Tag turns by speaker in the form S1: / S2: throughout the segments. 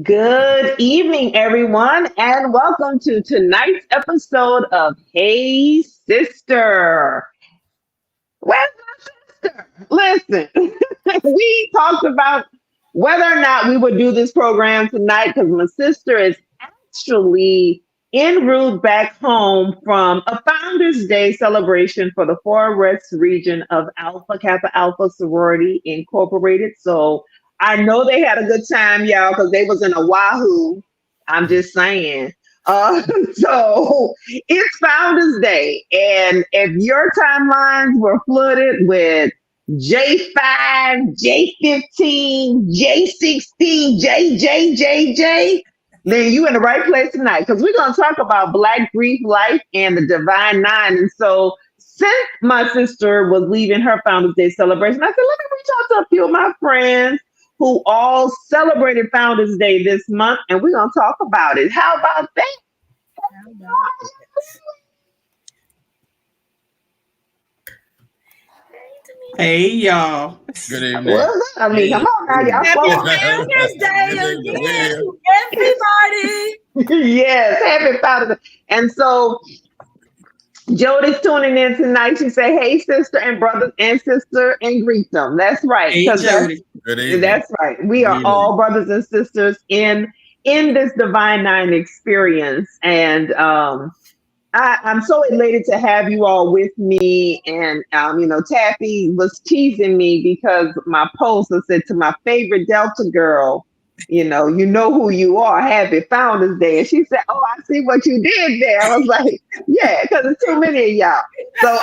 S1: Good evening, everyone, and welcome to tonight's episode of Hey Sister. Where's my sister? Listen, we talked about whether or not we would do this program tonight because my sister is actually en route back home from a Founders Day celebration for the Forest region of Alpha Kappa Alpha Sorority Incorporated. So I know they had a good time, y'all, because they was in Oahu. I'm just saying. Uh, so it's Founders Day, and if your timelines were flooded with J5, J15, J16, JJJJ, then you in the right place tonight because we're going to talk about Black Grief Life and the Divine Nine. And so, since my sister was leaving her Founders Day celebration, I said, let me reach out to a few of my friends who all celebrated Founders Day this month, and we're going to talk about it. How about that?
S2: How about
S3: Hey y'all.
S4: Good evening.
S1: Well, I mean, come on now, y'all.
S2: Happy
S1: Come
S2: Founders Day again, everybody.
S1: Yes, happy Founders Day. And so Jody's tuning in tonight. She said, "Hey, sister and brothers and sister, and greet them." That's right.
S3: Hey Jody.
S4: Good evening.
S1: That's right. We are all brothers and sisters in this Divine Nine experience, and I'm so elated to have you all with me. And Taffy was teasing me because my post I said to my favorite Delta girl, you know who you are. Happy Founders Day. And she said, "Oh, I see what you did there." I was like, "Yeah, because there's too many of y'all." So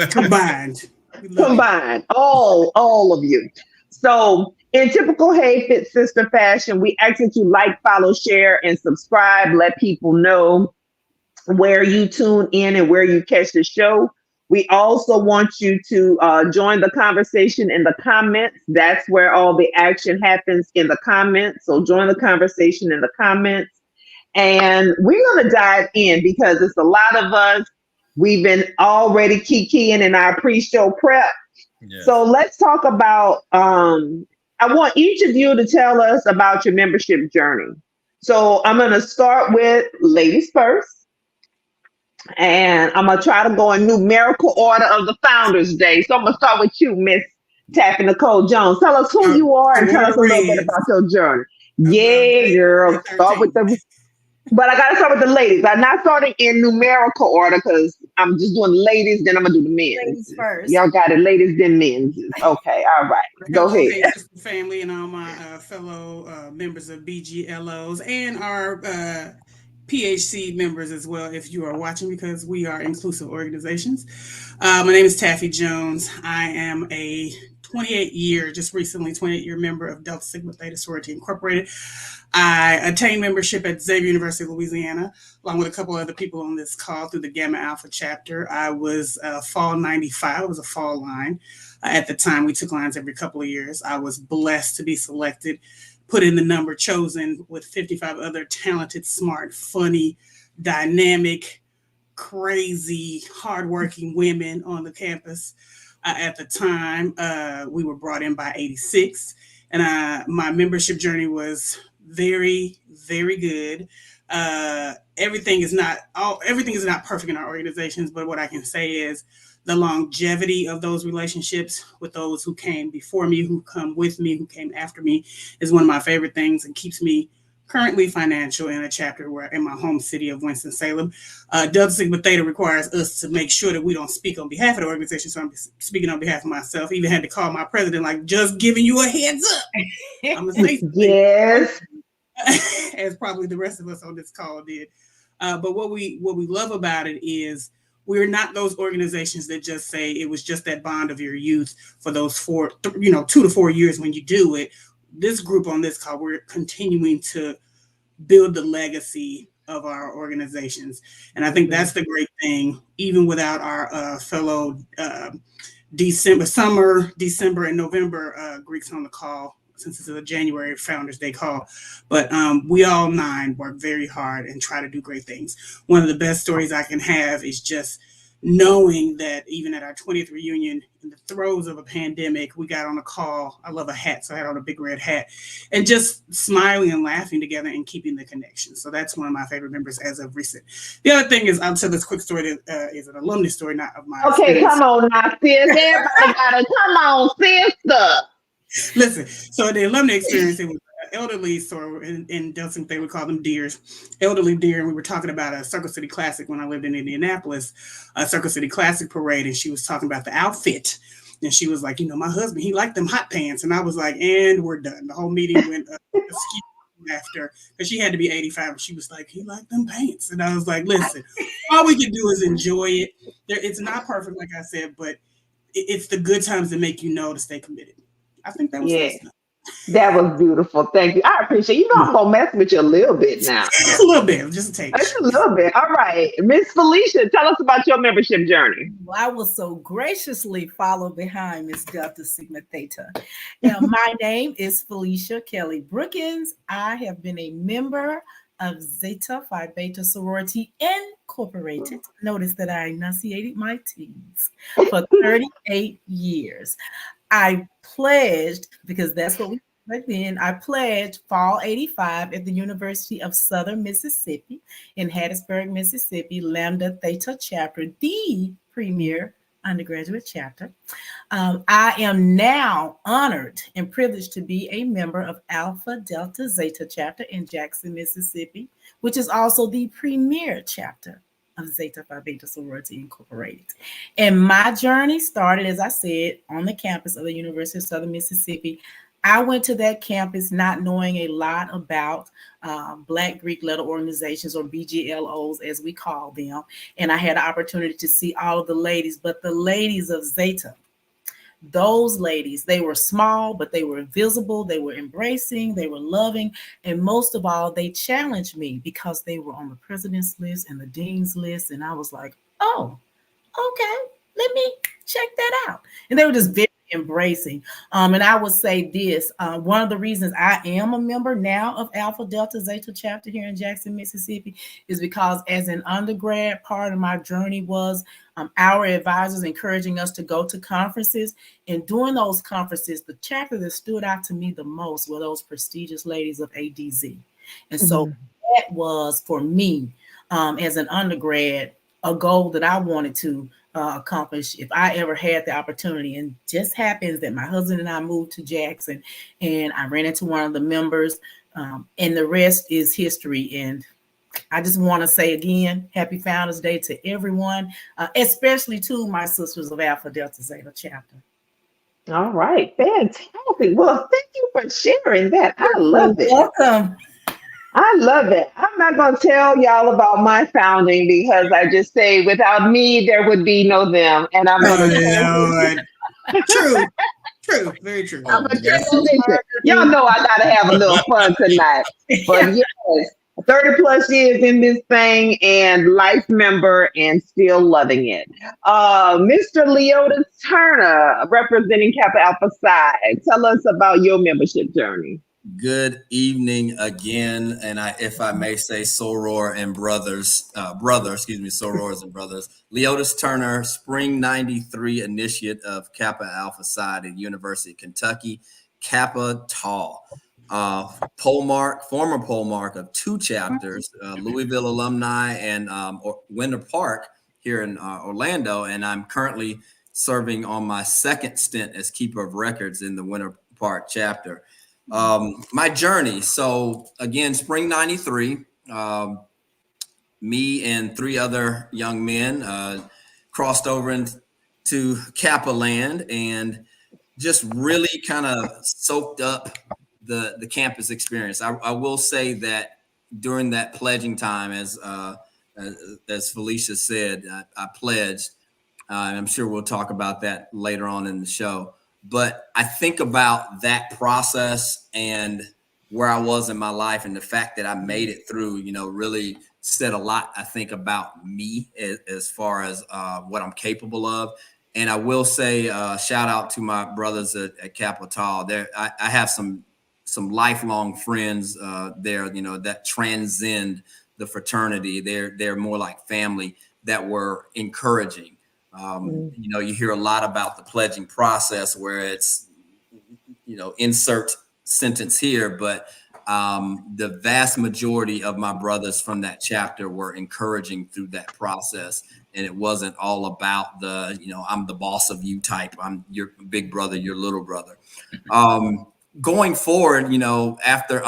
S3: Combined.
S1: all of you. So in typical Hey Fit Sister fashion, we ask that you like, follow, share, and subscribe. Let people know where you tune in and where you catch the show. We also want you to join the conversation in the comments. That's where all the action happens, in the comments. So join the conversation in the comments. And we're going to dive in because it's a lot of us. We've been already kikiing in our pre-show prep.
S4: Yeah.
S1: So let's talk about, I want each of you to tell us about your membership journey. So I'm going to start with ladies first. And I'm going to try to go in numerical order of the Founders Day. So I'm going to start with you, Miss Taffy Nicole Jones. Tell us who you are and tell us a little bit about your journey. Yeah, girl. Start with the... But I got to start with the ladies. I'm not starting in numerical order because I'm just doing the ladies, then I'm going to do the men.
S2: Ladies first.
S1: Y'all got it, ladies, then men. Okay, all right. Go
S3: Hello,
S1: ahead.
S3: Hey Sister family and all my fellow members of BGLOs and our PHC members as well, if you are watching, because we are inclusive organizations. My name is Taffy Jones. I am a 28-year member of Delta Sigma Theta Sorority Incorporated. I attained membership at Xavier University of Louisiana, along with a couple other people on this call through the Gamma Alpha chapter. I was fall 95. I was a fall line. At the time, we took lines every couple of years. I was blessed to be selected, put in the number chosen with 55 other talented, smart, funny, dynamic, crazy, hardworking women on the campus. At the time, we were brought in by 86, and my membership journey was very, very good. Everything is not perfect in our organizations, but what I can say is the longevity of those relationships with those who came before me, who come with me, who came after me, is one of my favorite things and keeps me currently financial in a chapter where in my home city of Winston-Salem. Delta Sigma Theta requires us to make sure that we don't speak on behalf of the organization. So I'm speaking on behalf of myself. Even had to call my president, like, just giving you a heads up. I'm gonna say something.
S1: Yes.
S3: As probably the rest of us on this call did. But what we love about it is we're not those organizations that just say it was just that bond of your youth for those 2 to 4 years when you do it. This group on this call, we're continuing to build the legacy of our organizations. And I think that's the great thing, even without our fellow December and November Greeks on the call, since it's a January Founders Day call. But we all 9 work very hard and try to do great things. One of the best stories I can have is just knowing that even at our 20th reunion, in the throes of a pandemic, we got on a call. I love a hat, so I had on a big red hat, and just smiling and laughing together and keeping the connection. So that's one of my favorite members as of recent. The other thing is, I'll tell this quick story that is an alumni story, not of mine.
S1: Okay, experience. Come on now, sis. Everybody gotta come on, sister.
S3: Listen, so the alumni experience, it was elderly, so in Delsing they would call them deers, elderly deer, and we were talking about a Circle City Classic when I lived in Indianapolis, a Circle City Classic parade, and she was talking about the outfit, and she was like, my husband, he liked them hot pants, and I was like, and we're done. The whole meeting went after, because she had to be 85, and she was like, he liked them pants, and I was like, listen, all we can do is enjoy it. It's not perfect, like I said, but it's the good times that make you know to stay committed. I think that was awesome.
S1: That was beautiful. Thank you. I appreciate you. I'm gonna mess with you a little bit now.
S3: A little bit, just a taste.
S1: Just a little bit. All right, Miss Felicia, tell us about your membership journey.
S2: Well, I will so graciously follow behind Miss Delta Sigma Theta. Now, my name is Felicia Kelly Brookins. I have been a member of Zeta Phi Beta Sorority Incorporated. Notice that I enunciated my T's for 38 years. I pledged, because that's what we did back then, I pledged fall 85 at the University of Southern Mississippi in Hattiesburg, Mississippi, Lambda Theta chapter, the premier undergraduate chapter. I am now honored and privileged to be a member of Alpha Delta Zeta chapter in Jackson, Mississippi, which is also the premier chapter of Zeta Phi Beta Sorority Incorporated. And my journey started, as I said, on the campus of the University of Southern Mississippi. I went to that campus not knowing a lot about Black Greek letter organizations, or BGLOs as we call them. And I had the opportunity to see all of the ladies, but the ladies of Zeta, those ladies, they were small, but they were visible, they were embracing, they were loving, and most of all, they challenged me because they were on the president's list and the dean's list, and I was like, oh, okay, let me check that out. And they were just very embracing. And I would say this, one of the reasons I am a member now of Alpha Delta Zeta chapter here in Jackson, Mississippi, is because as an undergrad, part of my journey was our advisors encouraging us to go to conferences. And during those conferences, the chapter that stood out to me the most were those prestigious ladies of ADZ. And so that was, for me, as an undergrad, a goal that I wanted to accomplish if I ever had the opportunity. And just happens that my husband and I moved to Jackson, and I ran into one of the members, and the rest is history. And I just want to say again, happy Founders Day to everyone, especially to my sisters of Alpha Delta Zeta chapter.
S1: All right, fantastic. Well, thank you for sharing that. I love it.
S2: Welcome.
S1: I love it. I'm not going to tell y'all about my founding, because I just say without me, there would be no them. And I'm going
S3: to True. Very true.
S1: Y'all know I got to have a little fun tonight. But yes, 30 plus years in this thing and life member and still loving it. Mr. Leota Turner, representing Kappa Alpha Psi, tell us about your membership journey.
S4: Good evening again, and if I may say, soror and sorors and brothers. Leotis Turner, Spring '93 initiate of Kappa Alpha Psi at University of Kentucky, Kappa Tau. Former pole mark of two chapters, Louisville alumni and Winter Park here in Orlando, and I'm currently serving on my second stint as keeper of records in the Winter Park chapter. My journey. So again, spring '93, me and three other young men crossed over into Kappa land and just really kind of soaked up the campus experience. I will say that during that pledging time, as Felicia said, I pledged, and I'm sure we'll talk about that later on in the show. But I think about that process and where I was in my life, and the fact that I made it through, really said a lot, I think, about me as far as what I'm capable of. And I will say, shout out to my brothers at Kappa Tau. I have some lifelong friends there, that transcend the fraternity. They're more like family. that were encouraging. You know, you hear a lot about the pledging process where it's, you know, insert sentence here, but the vast majority of my brothers from that chapter were encouraging through that process. And it wasn't all about the, you know, I'm the boss of you type. I'm your big brother, your little brother. Going forward, you know, after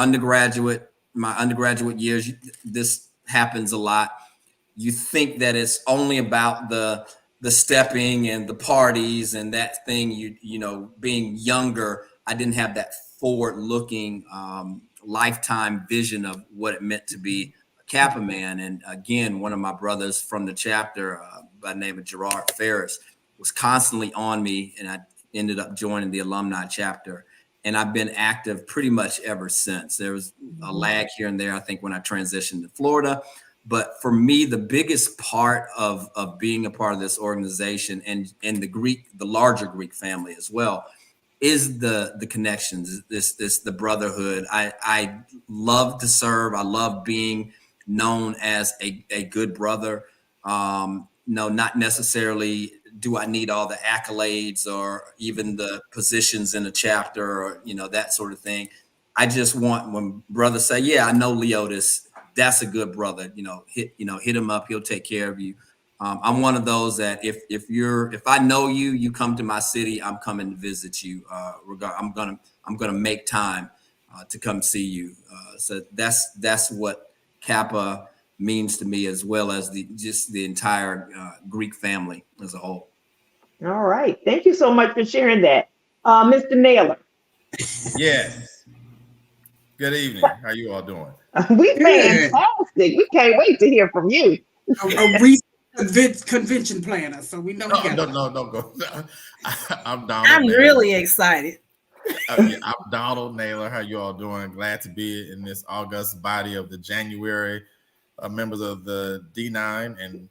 S4: my undergraduate years, this happens a lot. You think that it's only about the stepping and the parties and that thing, you know, being younger. I didn't have that forward looking lifetime vision of what it meant to be a Kappa man. And again, one of my brothers from the chapter by the name of Gerard Ferris was constantly on me, and I ended up joining the alumni chapter. And I've been active pretty much ever since. There was a lag here and there, I think, when I transitioned to Florida. But for me, the biggest part of being a part of this organization and the larger Greek family as well, is the connections, the brotherhood. I love to serve. I love being known as a good brother. No, not necessarily do I need all the accolades or even the positions in a chapter or, you know, that sort of thing. I just want, when brothers say, yeah, I know Leotis, that's a good brother, hit him up. He'll take care of you. I'm one of those that if I know you, you come to my city, I'm coming to visit you. I'm gonna make time to come see you. So that's what Kappa means to me, as well as the entire Greek family as a whole.
S1: All right, thank you so much for sharing that, Mr. Naylor.
S5: Yes. Good evening. How you all doing?
S1: We fantastic. We can't wait to hear from you.
S3: A recent convention planner, so we know.
S5: No, go. I'm Donald.
S2: I'm really excited.
S5: I'm Donald Naylor. How you all doing? Glad to be in this august body of the January members of the D9, and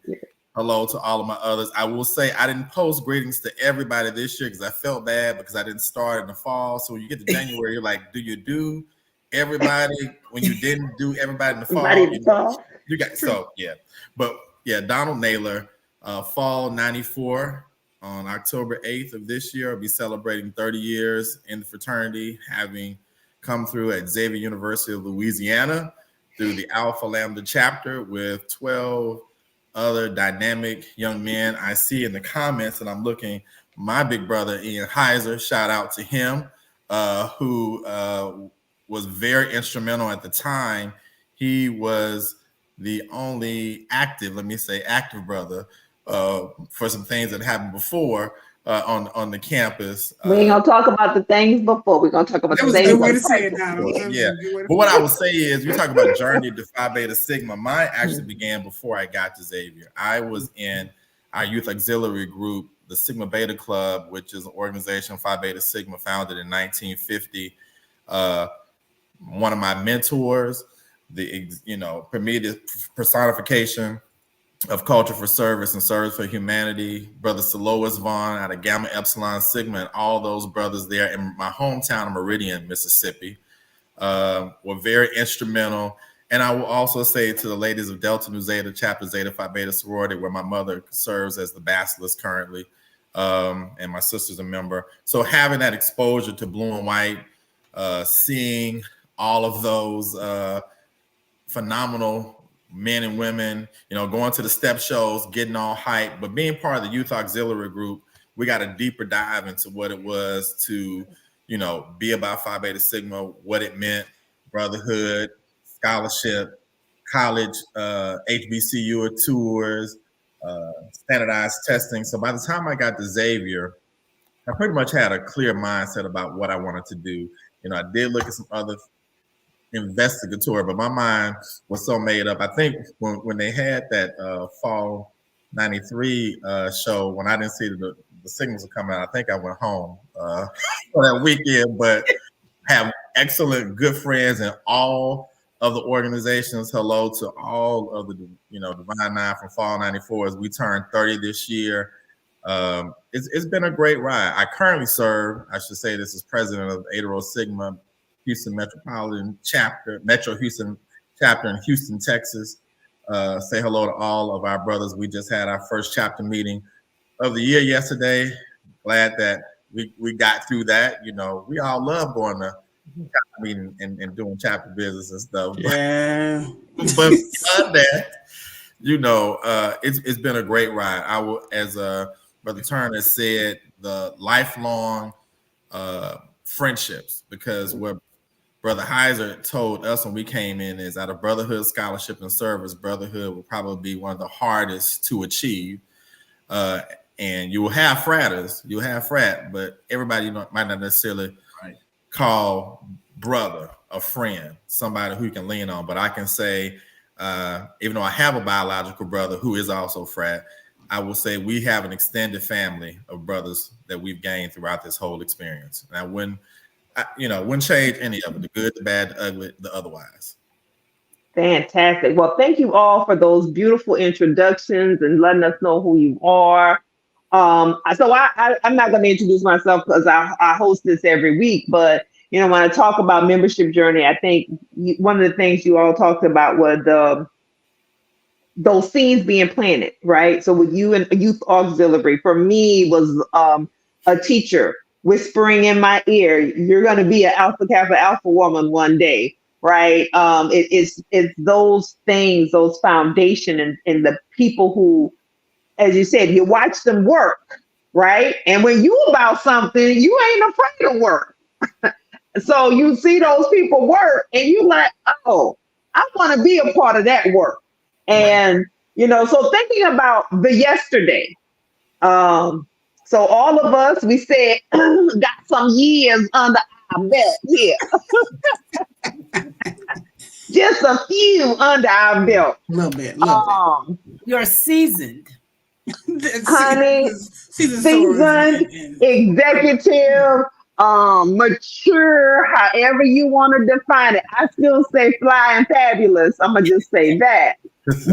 S5: hello to all of my others. I will say I didn't post greetings to everybody this year because I felt bad because I didn't start in the fall. So when you get to January, you're like, do you do everybody when you didn't do everybody in the fall? You got so yeah. But yeah, Donald Naylor, fall 94 on October 8th of this year. I'll be celebrating 30 years in the fraternity, having come through at Xavier University of Louisiana through the Alpha Lambda chapter with 12 other dynamic young men. I see in the comments, and I'm looking, my big brother, Ian Heiser, shout out to him, who was very instrumental at the time. He was the only active brother for some things that happened before on the campus.
S1: We ain't gonna talk about the things before. We're gonna talk about the things.
S3: Way to say it now.
S5: Yeah, but what I will say is, you talk about journey to Phi Beta Sigma. Mine actually began before I got to Xavier. I was in our youth auxiliary group, the Sigma Beta Club, which is an organization, Phi Beta Sigma, founded in 1950. One of my mentors, for me, the personification of culture for service and service for humanity, Brother Silois Vaughn out of Gamma Epsilon Sigma, and all those brothers there in my hometown of Meridian, Mississippi, were very instrumental. And I will also say to the ladies of Delta Nu Zeta chapter Zeta Phi Beta sorority, where my mother serves as the basilisk currently, and my sister's a member. So having that exposure to blue and white, seeing all of those phenomenal men and women, going to the step shows, getting all hyped, but being part of the youth auxiliary group, we got a deeper dive into what it was to, be about Phi Beta Sigma, what it meant, brotherhood, scholarship, college, HBCU tours, standardized testing. So by the time I got to Xavier, I pretty much had a clear mindset about what I wanted to do. I did look at some other investigatory, but my mind was so made up. I think when they had that fall 93 show, when I didn't see the signals were coming out, I think I went home for that weekend, but have excellent good friends in all of the organizations. Hello to all of the Divine Nine from fall 94 as we turned 30 this year. It's been a great ride. I currently serve, I should say, this is president of Eta Rho Sigma Houston Metropolitan Chapter, Metro Houston Chapter in Houston, Texas. say hello to all of our brothers. We just had our first chapter meeting of the year yesterday. Glad that we got through that. You know, we all love going to chapter meeting and doing chapter business and stuff.
S3: Yeah.
S5: But beyond that, you know, it's been a great ride. I will, as Brother Turner said, the lifelong friendships, because what Brother Heiser told us when we came in is out of brotherhood, scholarship, and service, brotherhood will probably be one of the hardest to achieve. And you will have fratters, you'll have frat, but everybody might not necessarily call brother a friend, somebody who you can lean on. But I can say, even though I have a biological brother who is also frat, I will say we have an extended family of brothers that we've gained throughout this whole experience. And I wouldn't change any of it, the good, the bad, the ugly, the otherwise.
S1: Fantastic. Well, thank you all for those beautiful introductions and letting us know who you are. So I'm not going to introduce myself because I host this every week, but you know, when I talk about membership journey, I think one of the things you all talked about was those seeds being planted, right? So with you and youth auxiliary, for me was a teacher whispering in my ear, "You're going to be an Alpha Kappa Alpha woman one day." Right. It's those things, those foundation and the people who, as you said, you watch them work, right? And when you about something, you ain't afraid to work. So you see those people work and you like, oh, I want to be a part of that work. And, you know, so thinking about the yesterday, so all of us, we said, got some years under our belt here. Just a few under our belt.
S3: A little bit.
S2: You're seasoned.
S1: Honey, seasoned,
S3: and
S1: executive, mature, however you want to define it. I still say fly and fabulous. I'm gonna just say that.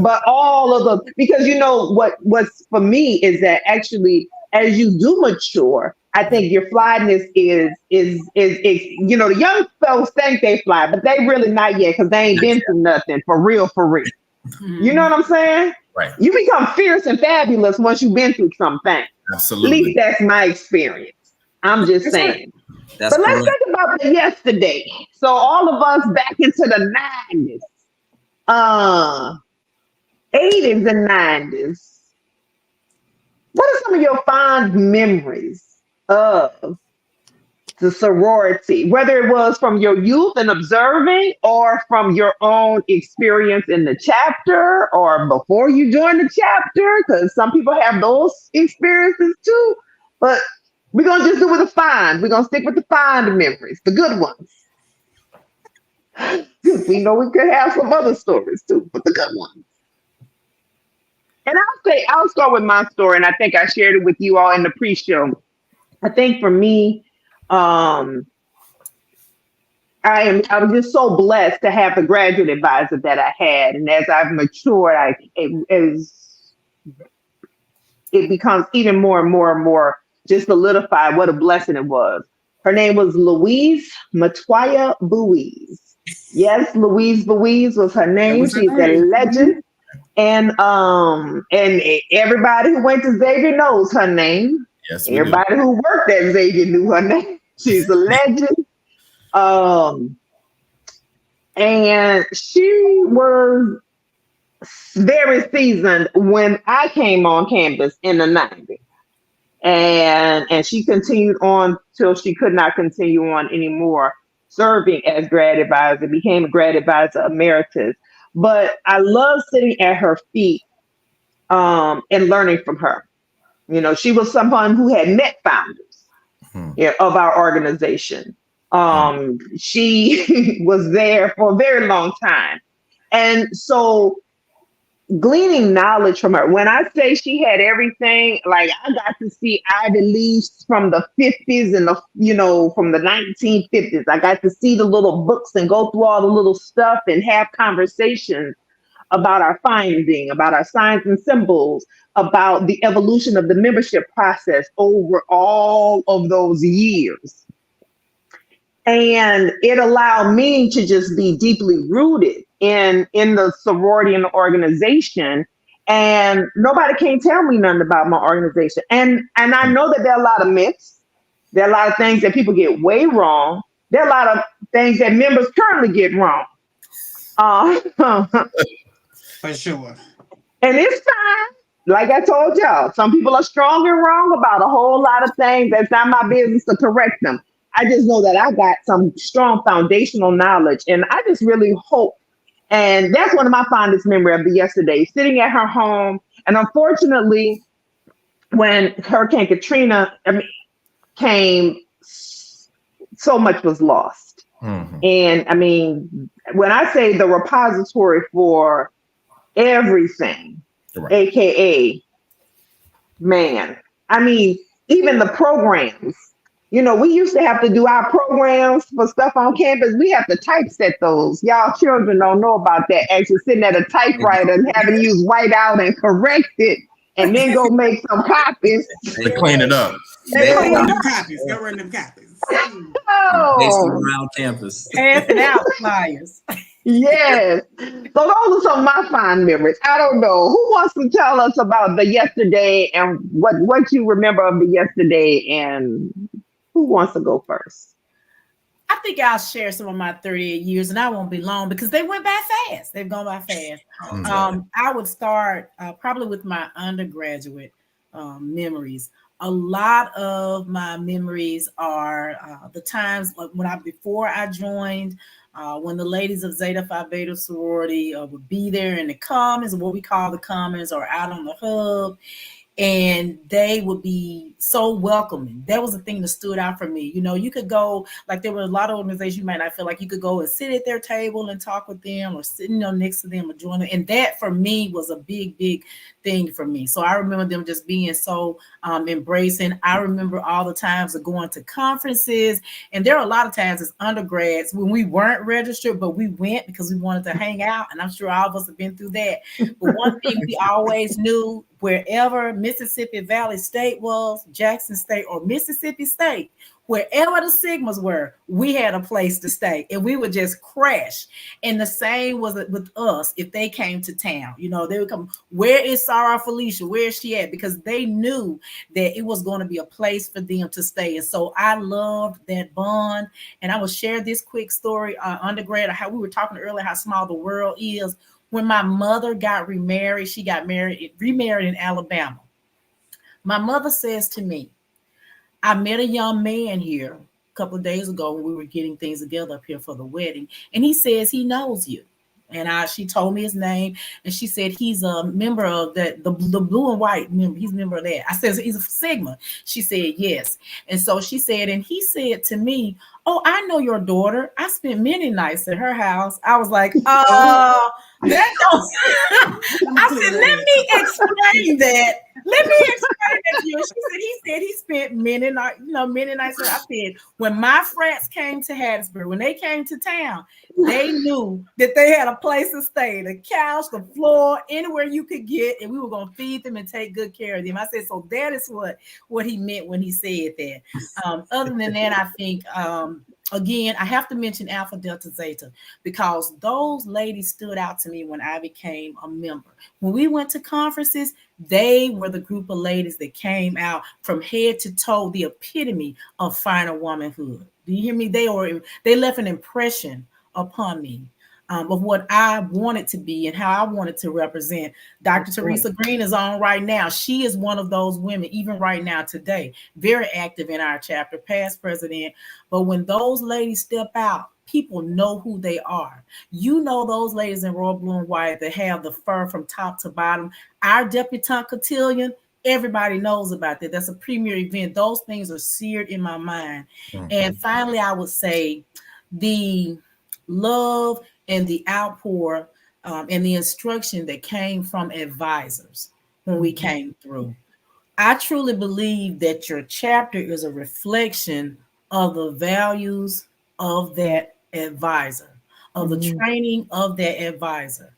S1: But all of the, because you know what's for me is that actually as you do mature, I think your flyness is you know, the young folks think they fly, but they really not yet because they ain't been through nothing for real. You know what I'm saying?
S5: Right.
S1: You become fierce and fabulous once you've been through something.
S5: Absolutely.
S1: At least that's my experience. I'm just saying.
S4: That's
S1: But let's
S4: correct.
S1: think about the yesterday. So all of us back into the 90s, 80s and 90s. What are some of your fond memories of the sorority, whether it was from your youth and observing or from your own experience in the chapter or before you joined the chapter? Because some people have those experiences too. But we're going to just do with the fond. We're going to stick with the fond memories, the good ones. We know we could have some other stories too, but the good ones. And I'll start with my story, and I think I shared it with you all in the pre-show. I think for me, I was just so blessed to have the graduate advisor that I had, and as I've matured, it becomes even more and more and more just solidified what a blessing it was. Her name was Louise Matoya Buies. Yes, Louise Buies was her name. She's a legend. And everybody who went to Xavier knows her name.
S5: Yes,
S1: everybody who worked at Xavier knew her name. She's a legend. And she was very seasoned when I came on campus in the 90s. And she continued on till she could not continue on anymore serving as grad advisor, became a grad advisor emeritus. But I love sitting at her feet and learning from her. You know, she was someone who had met founders of our organization. She was there for a very long time. And so gleaning knowledge from her, when I say she had everything, like I got to see Ivy Leaves from the 50s and from the 1950s. I got to see the little books and go through all the little stuff and have conversations about our finding, about our signs and symbols, about the evolution of the membership process over all of those years. And it allowed me to just be deeply rooted in the sorority and the organization, and nobody can tell me nothing about my organization. And I know that there are a lot of myths. There are a lot of things that people get way wrong. There are a lot of things that members currently get wrong.
S3: For sure.
S1: And it's fine. Like I told y'all, some people are strong and wrong about a whole lot of things. That's not my business to correct them. I just know that I got some strong foundational knowledge, and I just really hope. And that's one of my fondest memories of the yesterday, sitting at her home. And unfortunately, when Hurricane Katrina came, so much was lost.
S5: Mhm.
S1: And I mean, when I say the repository for everything,
S5: Right.
S1: AKA, man, I mean, even the programs, we used to have to do our programs for stuff on campus. We have to typeset those. Y'all children don't know about that. Actually sitting at a typewriter and having to use whiteout and correct it and then go make some copies.
S5: To clean it up.
S3: Go run them copies. Go run them copies.
S4: Chasing
S1: Oh,
S4: around campus.
S2: Passing out flyers.
S1: yes. So those are some of my fond memories. I don't know. Who wants to tell us about the yesterday and what you remember of the yesterday, and who wants to go first?
S2: I think I'll share some of my 38 years, and I won't be long because they went by fast. They've gone by fast. I would start probably with my undergraduate memories. A lot of my memories are the times like before I joined, when the ladies of Zeta Phi Beta sorority would be there in the commons, what we call the commons, or out on the hub. And they would be so welcoming. That was the thing that stood out for me. You could go, like there were a lot of organizations you might not feel like you could go and sit at their table and talk with them, or sitting next to them or join them. And that for me was a big, big thing for me. So I remember them just being so embracing. I remember all the times of going to conferences. And there are a lot of times as undergrads when we weren't registered, but we went because we wanted to hang out. And I'm sure all of us have been through that. But one thing we always knew, wherever Mississippi Valley State was, Jackson State, or Mississippi State, wherever the Sigmas were, we had a place to stay, and we would just crash. And the same was with us if they came to town. They would come, where is Sarah Felicia? Where is she at? Because they knew that it was going to be a place for them to stay. And so I loved that bond. And I will share this quick story, undergrad, how we were talking earlier, how small the world is. When my mother got remarried, she got remarried in Alabama. My mother says to me, I met a young man here a couple of days ago when we were getting things together up here for the wedding. And he says he knows you. And she told me his name, and she said he's a member of the blue and white member. He's a member of that. I said he's a Sigma. She said yes. And so she said, and he said to me, oh, I know your daughter. I spent many nights at her house. I was like, that don't. I said, let me explain that. Let me explain that to you. She said he spent many nights, many nights. I said, when my friends came to Hattiesburg, when they came to town, they knew that they had a place to stay, the couch, the floor, anywhere you could get, and we were going to feed them and take good care of them. I said, so that is what he meant when he said that. Other than that, I think, again, I have to mention Alpha Delta Zeta, because those ladies stood out to me when I became a member. When we went to conferences, they were the group of ladies that came out from head to toe, the epitome of finer womanhood. Do you hear me? They left an impression upon me of what I wanted to be and how I wanted to represent. Dr. Teresa Green is on right now. She is one of those women, even right now today, very active in our chapter, past president. But when those ladies step out, people know who they are. Those ladies in royal blue and white that have the fur from top to bottom. Our debutante cotillion, everybody knows about that. That's a premier event. Those things are seared in my mind. Mm-hmm. And finally, I would say the love and the outpour and the instruction that came from advisors when we came through. I truly believe that your chapter is a reflection of the values of that advisor, of the training of that advisor.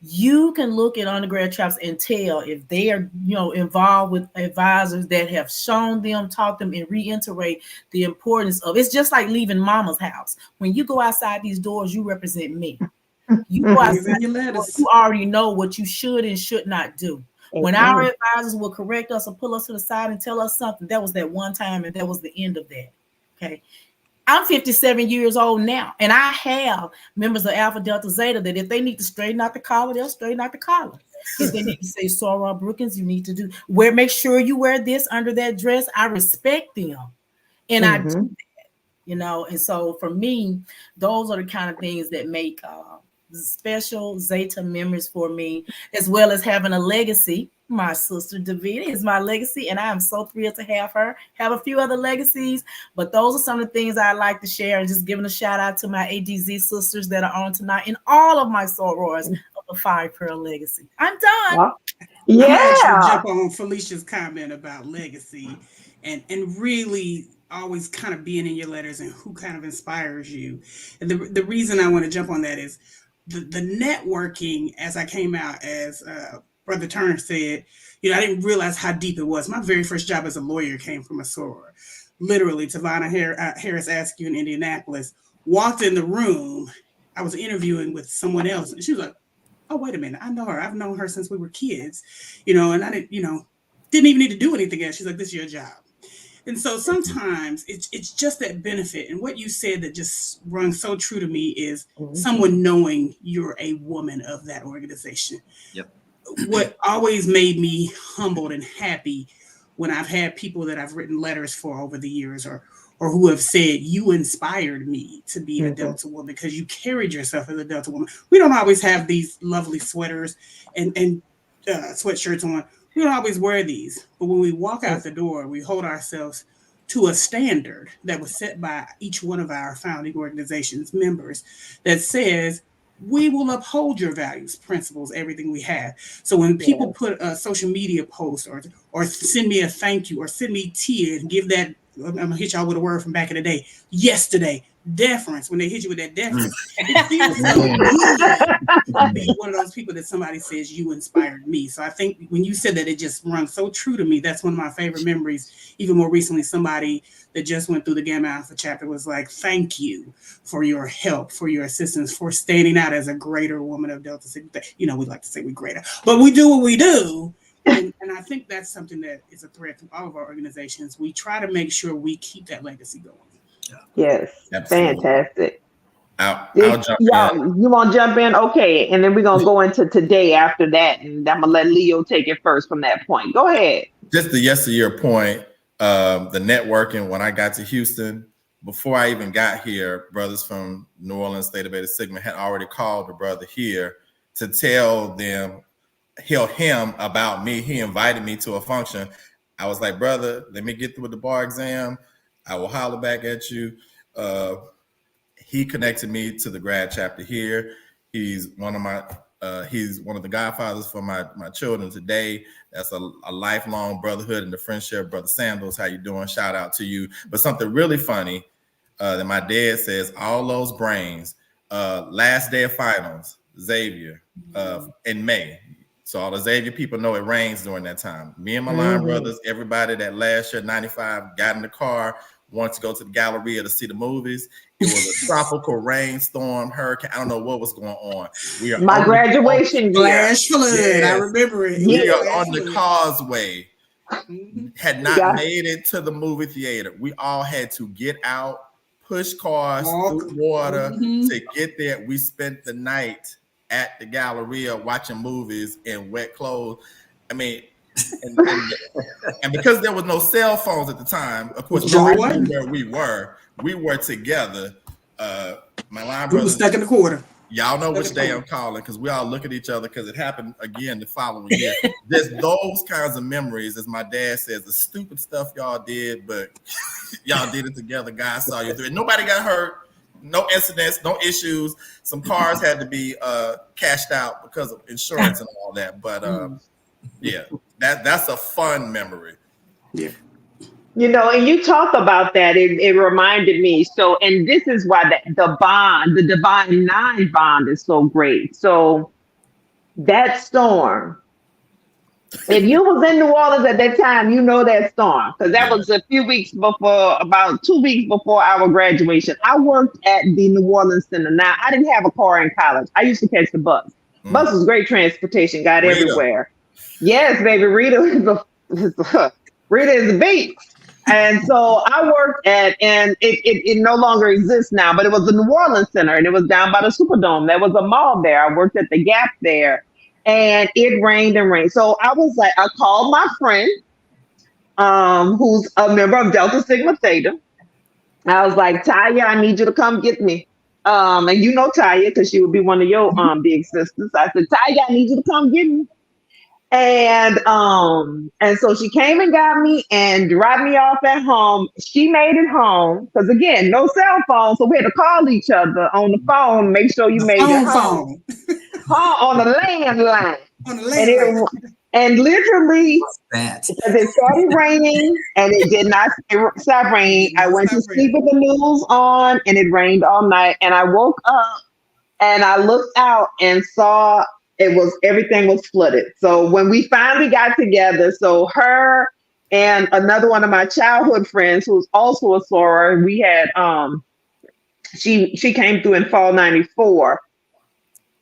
S2: You can look at undergrad chapters and tell if they are, involved with advisors that have shown them, taught them, and reiterate the importance of. It's just like leaving mama's house. When you go outside these doors, you represent me. You are
S3: Things in your letters.
S2: you already know what you should and should not do. When our advisors will correct us or pull us to the side and tell us something, that was that one time and that was the end of that. Okay. I'm 57 years old now, and I have members of Alpha Delta Zeta that if they need to straighten out the collar, they'll straighten out the collar. If they need to say Soror Brookins, you need to do make sure you wear this under that dress. I respect them, and I do that, And so for me, those are the kind of things that make special Zeta memories for me, as well as having a legacy. My sister Davida is my legacy, and I am so thrilled to have her. Have a few other legacies, but those are some of the things I like to share, and just giving a shout out to my ADZ sisters that are on tonight and all of my sorors of the 5 Pearl legacy. I'm done.
S1: Well,
S3: I'm gonna actually
S1: yeah.
S3: jump on Felicia's comment about legacy and really always kind of being in your letters and who kind of inspires you. And the reason I want to jump on that is the networking. As I came out, as Brother Turner said, I didn't realize how deep it was. My very first job as a lawyer came from a soror. Literally, Tavana Harris Askew in Indianapolis walked in the room. I was interviewing with someone else, and she was like, "Oh, wait a minute, I know her. I've known her since we were kids, and I didn't even need to do anything else." She's like, "This is your job." And so sometimes it's just that benefit. And what you said that just rung so true to me is someone knowing you're a woman of that organization.
S4: Yep.
S3: What always made me humbled and happy when I've had people that I've written letters for over the years or who have said, "You inspired me to be a Delta woman because you carried yourself as a Delta woman." We don't always have these lovely sweaters and sweatshirts on. We don't always wear these, but when we walk out the door, we hold ourselves to a standard that was set by each one of our founding organizations members that says, we will uphold your values, principles, everything we have. So when people put a social media post or send me a thank you or send me tea and give that, I'm gonna hit y'all with a word from back in the day, yesterday, deference. When they hit you with that deference, it feels so good to be one of those people that somebody says, "You inspired me." So I think when you said that, it just rung so true to me. That's one of my favorite memories. Even more recently, somebody that just went through the Gamma Alpha chapter was like, "Thank you for your help, for your assistance, for standing out as a greater woman of Delta Sigma." We like to say we're greater, but we do what we do. And I think that's something that is a thread through all of our organizations. We try to make sure we keep that legacy going.
S1: Yes.
S5: Absolutely.
S1: Fantastic.
S5: I'll jump in.
S1: You want to jump in? Okay. And then we're going to go into today after that. And I'm going to let Leo take it first from that point. Go ahead.
S5: Just the yesteryear point, the networking, when I got to Houston, before I even got here, brothers from New Orleans, Theta Beta Sigma, had already called the brother here to tell him about me. He invited me to a function. I was like, "Brother, let me get through with the bar exam. I will holler back at you." He connected me to the grad chapter here. He's one of the godfathers for my children today. That's a lifelong brotherhood and the friendship. Brother Sandals, how you doing? Shout out to you. But something really funny that my dad says, all those brains, last day of finals, Xavier, in May. So all the Xavier people know it rains during that time. Me and my line brothers, everybody that last year, 95, got in the car, wanted to go to the Galleria to see the movies. It was a tropical rainstorm, hurricane. I don't know what was going on. We are
S1: my graduation
S3: flash flood.
S5: Yes.
S3: I remember it.
S5: We are on the causeway. Had not made it to the movie theater. We all had to get out, push cars through water to get there. We spent the night at the Galleria watching movies in wet clothes. I mean, and because there was no cell phones at the time, of course, where we were together. My line brothers
S3: stuck in the quarter.
S5: Y'all know which day I'm calling because we all look at each other because it happened again the following year. There's those kinds of memories, as my dad says, the stupid stuff y'all did, but y'all did it together. God saw you through it. Nobody got hurt. No incidents, no issues. Some cars had to be cashed out because of insurance and all that. But yeah, that's a fun memory.
S3: Yeah.
S1: And you talk about that. It reminded me. So, and this is why the Divine Nine bond is so great. So that storm, If you was in New Orleans at that time, you know that storm because that
S5: Yeah.
S1: was a few weeks before, about 2 weeks before our graduation. I worked at the New Orleans Center. Now, I didn't have a car in college. I used to catch the bus. Bus was great transportation, got
S5: Rita.
S1: everywhere. Yes, baby, Rita Rita is a beast. And so I worked at, and it no longer exists now, but it was the New Orleans Center and it was down by the Superdome. There was a mall there. I worked at the Gap there and it rained and rained. So I was like, I called my friend, who's a member of Delta Sigma Theta. I was like, Taya, I need you to come get me. And you know Taya, because she would be one of your big sisters. I said, Taya, I need you to come get me. And so she came and got me and dropped me off at home. She made it home because again, no cell phone, so we had to call each other on the phone, make sure you made it home. On the landline.
S3: On the landline.
S1: And literally,
S4: That.
S1: because it started raining and it did not stop raining, I went to sleep with the news on and it rained all night. And I woke up and I looked out and saw everything was flooded. So when we finally got together, so her and another one of my childhood friends who's also a soror, we had she came through in fall '94.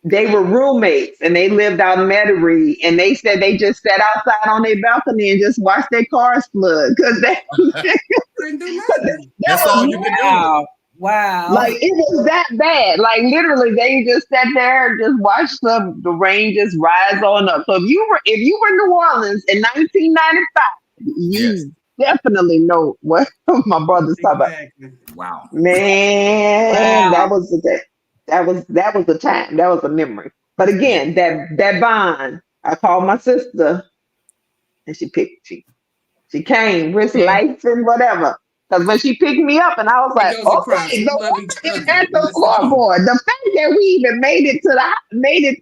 S1: They were roommates and they lived out in Metairie, and they said they just sat outside on their balcony and just watched their cars flood because they
S3: Couldn't do nothing.
S5: That's all you can do.
S2: Wow.
S1: like it was that bad. Like literally, they just sat there and just watched the rain just rise on up. So if you were in New Orleans in 1995, you definitely know what my brother's talking about.
S3: Exactly.
S4: Wow.
S1: Man,
S2: Wow.
S1: that was the day. That was the time. That was a memory. But again, that bond. I called my sister, and she came, risk life and whatever. Because when she picked me up, and I was like,
S3: It goes across.
S1: okay,
S3: We
S1: so
S3: love each other.
S1: at the floorboard. The fact that we even made it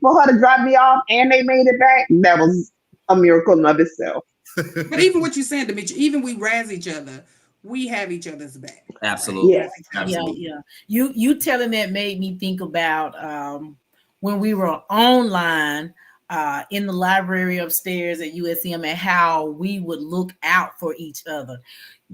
S1: for her to drop me off, and they made it back, that was a miracle in of itself.
S3: But even what you're saying, Demetri, even we razz each other, we have each other's back.
S4: Absolutely.
S1: Yes.
S4: Absolutely.
S2: Yeah. You telling that made me think about when we were online in the library upstairs at USM and how we would look out for each other.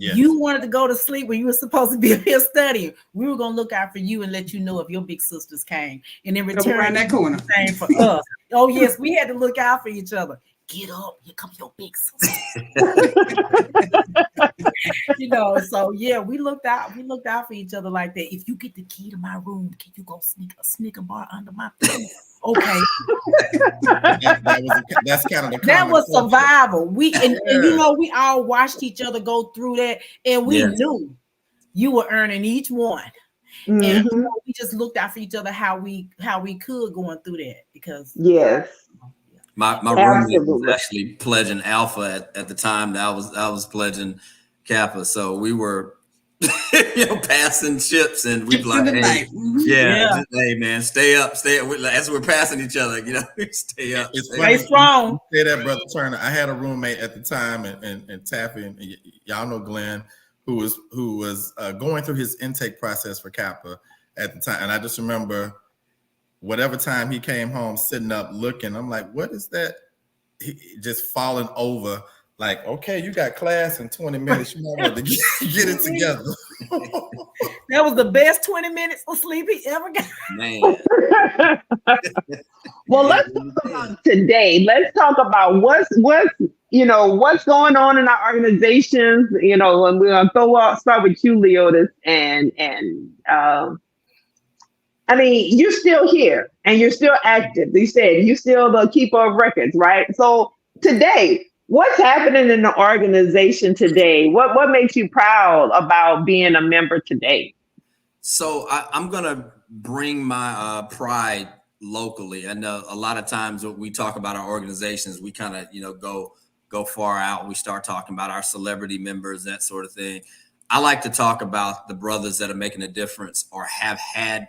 S5: Yes.
S2: You wanted to go to sleep when you were supposed to be here studying. We were going to look out for you and let you know if your big sisters came. And in
S3: Come
S2: return,
S3: around that corner.
S2: same for us. Oh, yes, we had to look out for each other. Get up, here comes your big sister. So yeah, we looked out for each other like that. If you get the key to my room, can you go sneak a Snicker bar under my pillow? Okay.
S5: That's kind of the
S2: That was
S5: common culture.
S2: survival. We we all watched each other go through that, and we knew you were earning each one. And
S1: Mhm.
S2: we just looked out for each other how we could going through that because
S1: Yes.
S4: My roommate was
S1: Absolutely.
S4: actually pledging Alpha at the time that I was pledging Kappa. So we were passing chips and we'd be like, hey, just, hey man, stay up. As we're passing each other, stay up.
S5: It's
S4: stay
S5: funny
S2: stay strong.
S5: you say that, Brother Turner. I had a roommate at the time, and Taffy, and y'all know Glenn, who was going through his intake process for Kappa at the time, and I just remember whatever time he came home, sitting up looking. I'm like, what is that? He just falling over. Like, okay, you got class in 20 minutes. You might have to get it together.
S2: That was the best 20 minutes of sleep he ever got.
S4: Man.
S1: Well, let's talk about today. Let's talk about what's going on in our organizations. And we're gonna start with you, Leotis, and I mean, you're still here and you're still active. You said you're still the keeper of records, right? So today, what's happening in the organization today? What makes you proud about being a member today?
S4: So I'm going to bring my pride locally. I know a lot of times when we talk about our organizations, we kind of, go far out. We start talking about our celebrity members, that sort of thing. I like to talk about the brothers that are making a difference or have had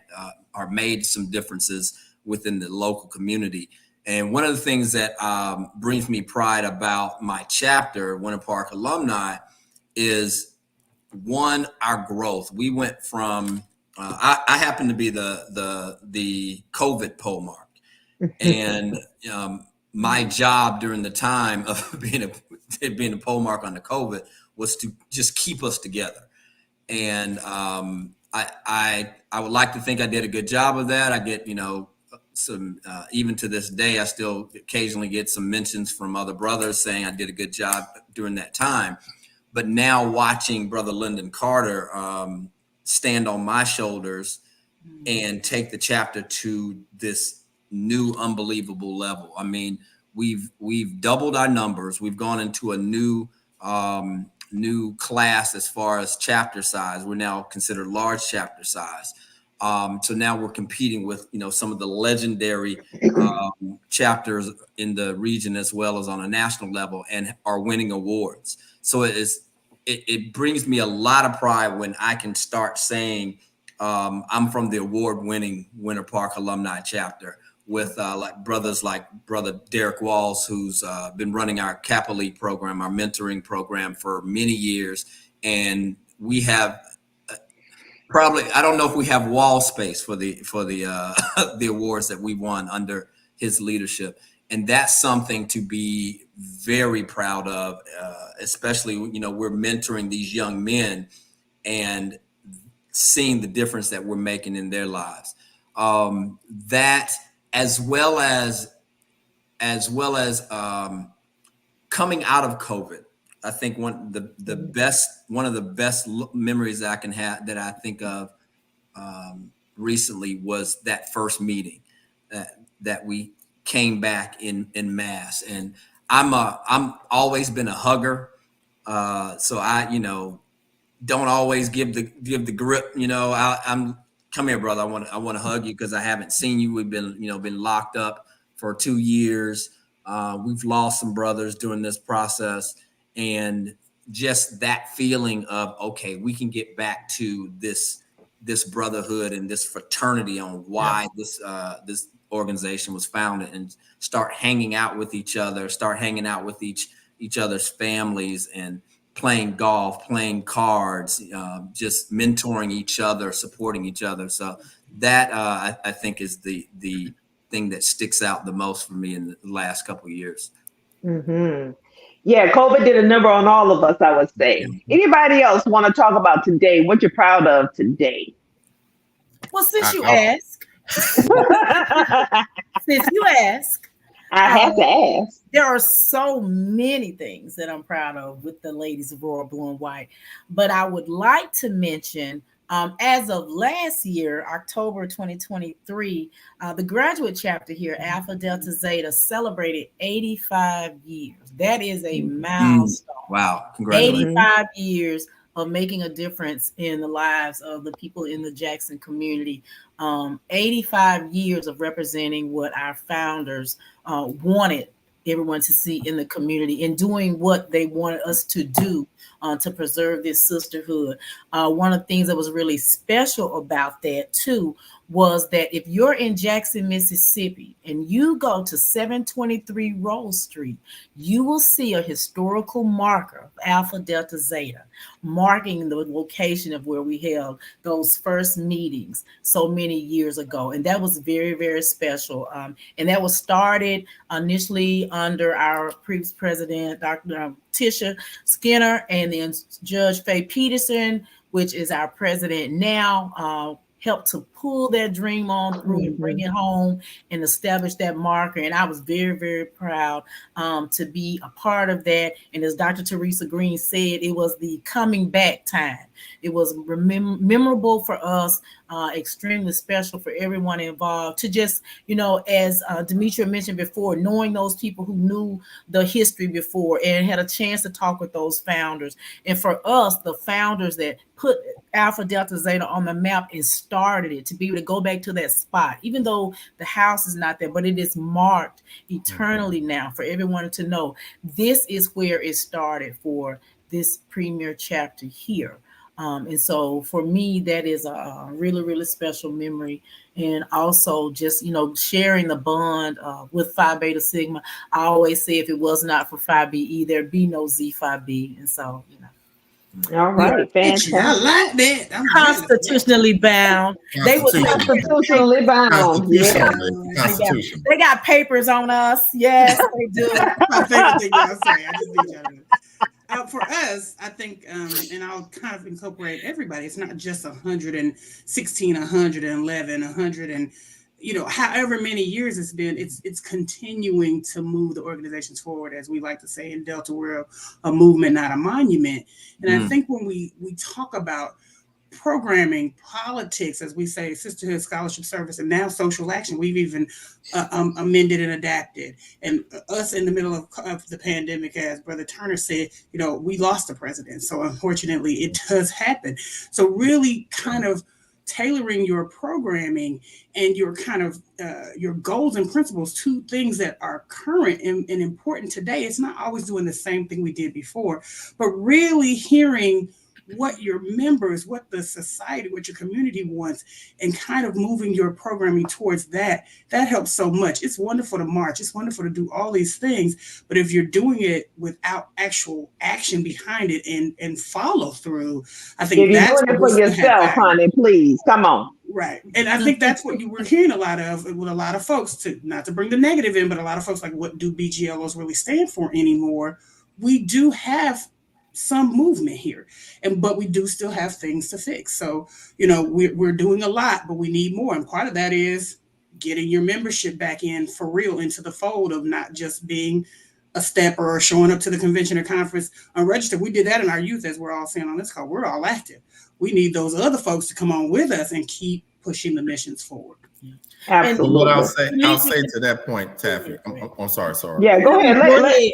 S4: or made some differences within the local community. And one of the things that brings me pride about my chapter, Winter Park Alumni, is one, our growth. We went from I happen to be the COVID poll mark, and my job during the time of being a pole mark on the COVID was to just keep us together. And I would like to think I did a good job of that. I get, some, even to this day, I still occasionally get some mentions from other brothers saying I did a good job during that time. But now watching Brother Lyndon Carter stand on my shoulders and take the chapter to this new unbelievable level. I mean, we've doubled our numbers. We've gone into a new class as far as chapter size. We're now considered large chapter size. So now we're competing with, some of the legendary chapters in the region as well as on a national level, and are winning awards. So it brings me a lot of pride when I can start saying I'm from the award-winning Winter Park Alumni chapter with brothers like Brother Derek Walls, who's been running our Kappa League program, our mentoring program for many years. And we have probably, I don't know if we have wall space for the the awards that we won under his leadership. And that's something to be very proud of, especially, we're mentoring these young men and seeing the difference that we're making in their lives. That as well as coming out of COVID, I think one of the best memories that I can have, that I think of recently, was that first meeting that we came back in mass. And I'm always been a hugger, so I don't always give the grip. I'm come here, brother. I want to hug you because I haven't seen you. We've been locked up for 2 years. We've lost some brothers during this process, and just that feeling of, okay, we can get back to this brotherhood and this fraternity on why this organization was founded, and start hanging out with each other, start hanging out with each other's families, and playing golf, playing cards, just mentoring each other, supporting each other. So that I think is the thing that sticks out the most for me in the last couple of years.
S1: Mm-hmm. Yeah, COVID did a number on all of us, I would say. Anybody else want to talk about today? What you're proud of today?
S2: Well, since you ask,
S1: I have to ask.
S2: There are so many things that I'm proud of with the ladies of Royal Blue and White, but I would like to mention, as of last year, October 2023, the graduate chapter here, Alpha Delta Zeta, celebrated 85 years. That is a milestone.
S4: Wow. Congratulations.
S2: 85 years of making a difference in the lives of the people in the Jackson community. 85 years of representing what our founders wanted everyone to see in the community, and doing what they wanted us to do to preserve this sisterhood. One of the things that was really special about that too was that if you're in Jackson, Mississippi, and you go to 723 Rose Street, you will see a historical marker of Alpha Delta Zeta, marking the location of where we held those first meetings so many years ago. And that was very, very special. And that was started initially under our previous president, Dr. Tisha Skinner, and then Judge Faye Peterson, which is our president now, helped to pull that dream on through and bring it home and establish that marker. And I was very, very proud to be a part of that. And as Dr. Teresa Green said, it was the coming back time. It was memorable for us, extremely special for everyone involved, to just, as Demetria mentioned before, knowing those people who knew the history before and had a chance to talk with those founders. And for us, the founders that put Alpha Delta Zeta on the map and started it, to be able to go back to that spot, even though the house is not there, but it is marked eternally now for everyone to know this is where it started for this premier chapter here. And so for me, that is a really, really special memory. And also just, sharing the bond with Phi Beta Sigma. I always say if it was not for Phi BE, there'd be no Z Phi B. And so,
S1: All
S2: We are
S1: right,
S3: Itchy. I
S1: fantastic.
S3: like that. I'm
S2: constitutionally bound. They would
S1: Constitutionally bound. Yeah.
S5: Constitution.
S2: They got papers on us. Yes, they do.
S3: My favorite thing y'all say. I just need y'all to know. For us, I think, and I'll kind of incorporate everybody. It's not just 116, 111, 100, and however many years it's been. It's continuing to move the organizations forward, as we like to say in Delta. We're a movement, not a monument. And I think when we talk about programming, politics, as we say, sisterhood, scholarship, service, and now social action, we've even amended and adapted. And us in the middle of the pandemic, as Brother Turner said, we lost the president. So unfortunately, it does happen. So really kind of tailoring your programming and your kind of your goals and principles to things that are current and important today. It's not always doing the same thing we did before, but really hearing what your members, what the society, what your community wants, and kind of moving your programming towards that helps so much. It's wonderful to march. It's wonderful to do all these things. But if you're doing it without actual action behind it and follow through, I think
S1: if you're doing it for yourself, honey, please, come on.
S3: Right. And I think that's what you were hearing a lot of with a lot of folks, not to bring the negative in, but a lot of folks like, what do BGLOs really stand for anymore? We do have some movement here, but we do still have things to fix. So, we're doing a lot, but we need more. And part of that is getting your membership back in for real into the fold of not just being a stepper or showing up to the convention or conference unregistered. We did that in our youth, as we're all saying on this call. We're all active. We need those other folks to come on with us and keep pushing the missions forward.
S1: Absolutely.
S5: What I'll say to that point, Taffy. I'm sorry.
S1: Yeah, go ahead.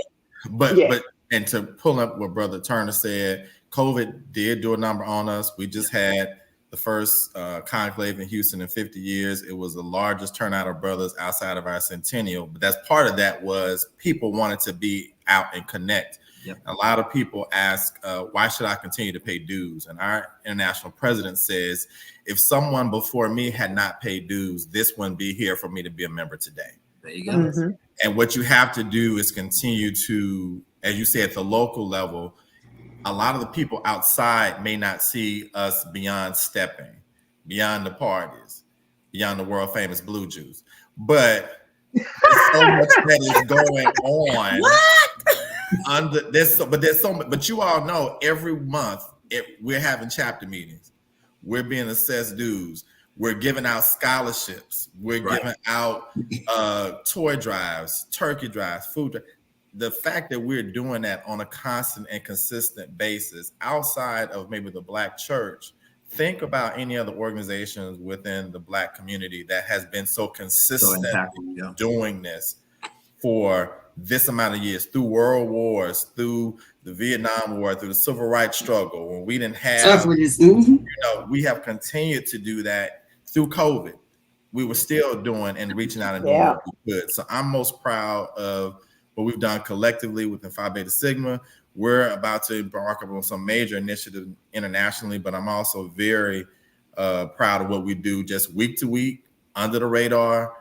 S5: But and to pull up what Brother Turner said, COVID did do a number on us. We just had the first conclave in Houston in 50 years. It was the largest turnout of brothers outside of our centennial. But that's part of that was people wanted to be out and connect. Yep. A lot of people ask, why should I continue to pay dues? And our international president says, if someone before me had not paid dues, this wouldn't be here for me to be a member today.
S4: There you go. Mm-hmm.
S5: And what you have to do is continue to, as you say, at the local level, a lot of the people outside may not see us beyond stepping, beyond the parties, beyond the world famous blue juice. But there's so much that is going on.
S2: What?
S5: There's so much. But you all know every month we're having chapter meetings. We're being assessed dues. We're giving out scholarships. We're giving out toy drives, turkey drives, food drives. The fact that we're doing that on a constant and consistent basis outside of maybe the Black church, think about any other organizations within the Black community that has been so consistent doing this for this amount of years, through world wars, through the Vietnam War, through the civil rights struggle, when we didn't have, we have continued to do that through COVID. We were still doing and reaching out and doing what we could. So I'm most proud of what we've done collectively within Phi Beta Sigma. We're about to embark on some major initiatives internationally, but I'm also very proud of what we do just week to week, under the radar,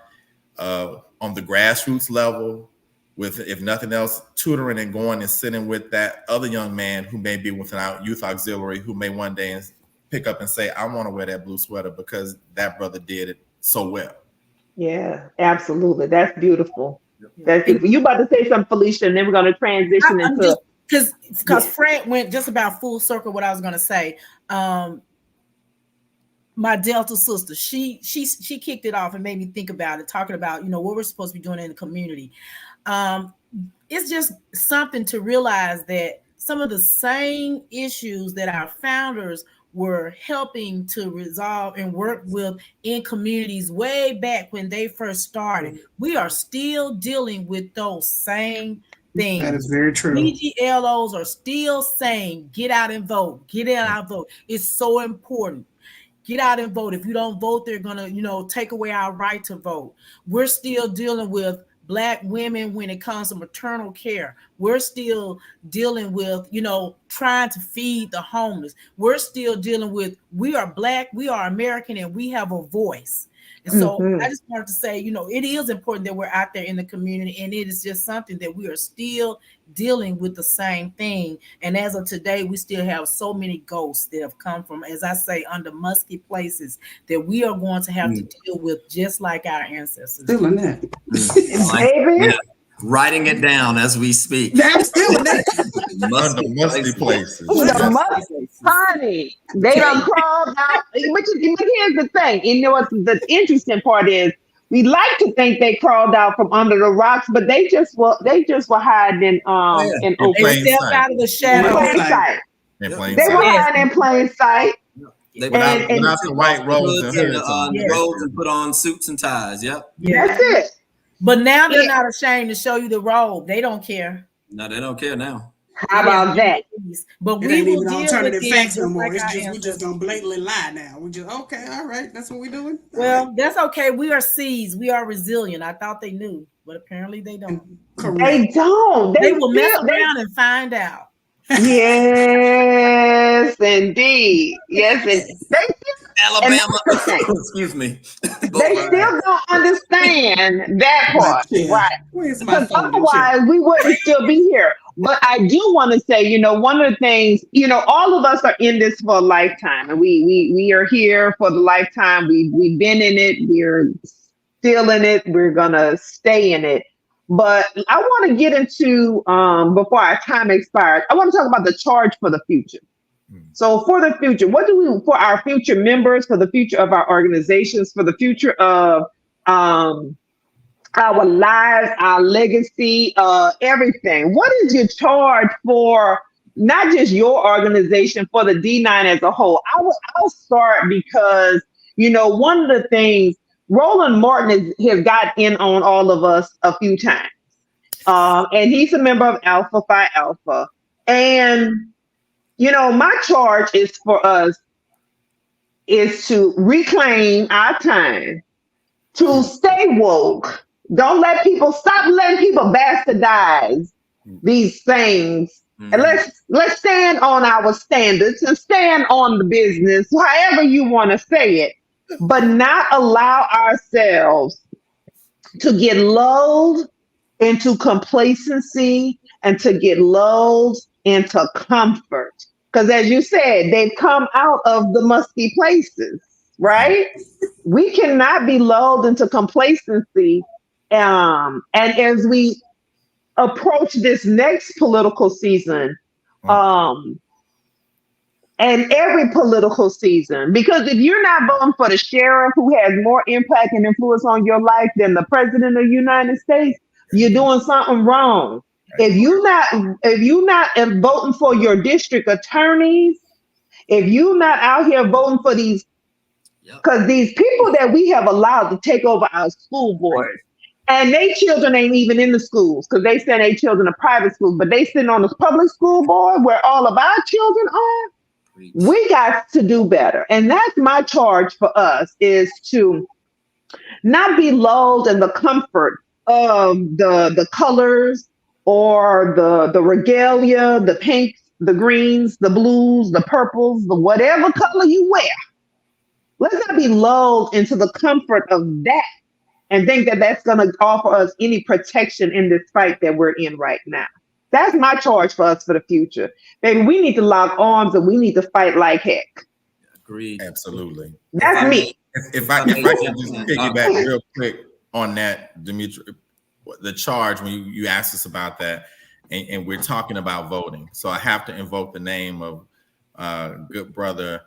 S5: on the grassroots level, with, if nothing else, tutoring and going and sitting with that other young man who may be within our youth auxiliary, who may one day pick up and say, I want to wear that blue sweater because that brother did it so well.
S1: Yeah, absolutely. That's beautiful. That's beautiful. You about to say something, Felicia, and then we're going to transition into...
S2: Because Fred went just about full circle what I was going to say. My Delta sister, she kicked it off and made me think about it, talking about, what we're supposed to be doing in the community. It's just something to realize that some of the same issues that our founders were helping to resolve and work with in communities way back when they first started, we are still dealing with those same things.
S3: That is very true.
S2: BGLOs are still saying, get out and vote. Get out and vote. It's so important. Get out and vote. If you don't vote, they're going to, take away our right to vote. We're still dealing with Black women when it comes to maternal care. We're still dealing with, trying to feed the homeless. We're still dealing with, we are Black, we are American, and we have a voice. And so
S1: Mhm.
S2: I just wanted to say, it is important that we're out there in the community, and it is just something that we are still dealing with the same thing. And as of today, we still have so many ghosts that have come from, as I say, under musky places that we are going to have to deal with, just like our ancestors
S3: Still
S2: did.
S3: in that.
S1: David,
S4: Yeah. Writing it down as we speak.
S3: That's still in that.
S5: Under musty places.
S1: the mother, honey, they done crawled out. But here's the thing. You know what the interesting part is? We like to think they crawled out from under the rocks, but they just were hiding in
S5: In
S1: open
S2: They
S5: plain
S2: stepped
S5: sight.
S2: out of the
S1: in
S2: shadow.
S1: plain sight.
S5: In plain
S1: They were
S5: sight.
S1: hiding in plain sight.
S4: They
S5: Without the white robes and
S4: hoods and
S5: hoods on.
S2: Yes.
S4: robes and put on suits and ties. Yep.
S2: Yeah.
S1: That's it.
S2: But now they're
S1: Yeah.
S2: not ashamed to show you the robe. They don't care.
S4: No, they don't care now.
S1: How about that?
S2: But
S3: It
S2: we
S3: ain't
S2: will
S3: even
S2: deal
S3: alternative
S2: with them
S3: facts no
S2: just
S3: more.
S2: like
S3: It's
S2: our
S3: just we just
S2: ancestors.
S3: gonna blatantly lie now. We just okay, all right, that's what we're doing. All
S2: Well,
S3: right.
S2: that's okay. We are seized. We are resilient. I thought they knew, but apparently they don't.
S3: Correct.
S1: They don't.
S2: They will mess
S1: still- they-
S2: around and find out.
S1: Yes, indeed. Yes, and
S4: Alabama.
S1: And that's the thing.
S4: Excuse me.
S1: they still don't understand that
S3: My
S1: part,
S3: chair.
S1: right?
S3: Where's my
S1: Because
S3: phone?
S1: otherwise we wouldn't still be here. But I do want to say, one of the things, all of us are in this for a lifetime, and we are here for the lifetime. We've been in it. We're still in it. We're gonna stay in it. But I want to get into before our time expires. I want to talk about the charge for the future. So for the future, what do we for our future members, for the future of our organizations, for the future of our lives, our legacy, everything? What is your charge for not just your organization, for the D9 as a whole? I'll start because one of the things Roland Martin has got in on all of us a few times, and he's a member of Alpha Phi Alpha, and my charge is for us is to reclaim our time, to stay woke. Don't stop letting people bastardize these things. And let's stand on our standards and stand on the business, however you want to say it, but not allow ourselves to get lulled into complacency and to get lulled into comfort. Because as you said, they've come out of the musty places, right? We cannot be lulled into complacency. And as we approach this next political season, and every political season, because if you're not voting for the sheriff who has more impact and influence on your life than the president of the United States, you're doing something wrong. If you're not voting for your district attorneys, if you're not out here voting for these, because these people that we have allowed to take over our school boards, and their children ain't even in the schools because they send their children to private schools, but they sitting on the public school board where all of our children are. We got to do better. And that's my charge for us, is to not be lulled in the comfort of the colors or the regalia, the pinks, the greens, the blues, the purples, the whatever color you wear. Let's not be lulled into the comfort of that and think that that's going to offer us any protection in this fight that we're in right now. That's my charge for us for the future. Baby, we need to lock arms and we need to fight like heck.
S4: Agreed.
S5: Absolutely.
S1: That's me.
S5: If I can just piggyback real quick on that, Demetri, the charge when you asked us about that, and we're talking about voting. So I have to invoke the name of good brother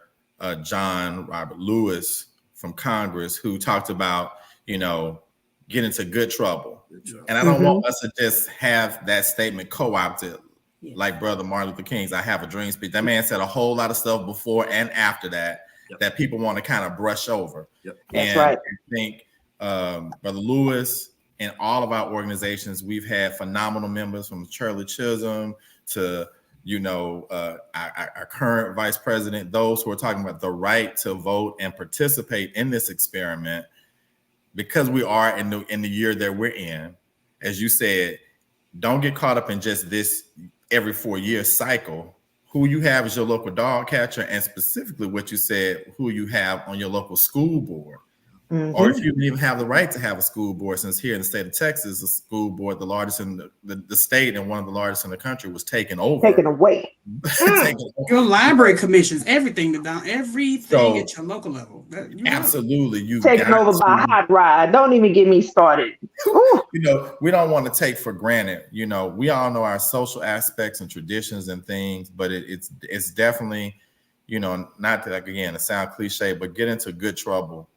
S5: John Robert Lewis from Congress, who talked about, get into good trouble. And I don't want us to just have that statement co-opted like Brother Martin Luther King's I Have a Dream speech. That man said a whole lot of stuff before and after that that people want to kind of brush over.
S1: That's right.
S5: I think Brother Lewis and all of our organizations, we've had phenomenal members from Shirley Chisholm to our current vice president, those who are talking about the right to vote and participate in this experiment, because we are in the year that we're in. As you said, don't get caught up in just this every 4-year cycle. Who you have as your local dog catcher, and specifically what you said, who you have on your local school board. or if you even have the right to have a school board, since here in the state of Texas, the school board, the largest in the state and one of the largest in the country, was taken over.
S1: Taken away.
S3: Your library commissions, everything
S5: So,
S3: at your local level.
S5: Absolutely. You
S1: Taken over by Hot Rod. Don't even get me started.
S5: You know, we don't want to take for granted, you know, we all know our social aspects and traditions and things, but it's definitely, you know, not to, like, again, it sound cliche, but get into good trouble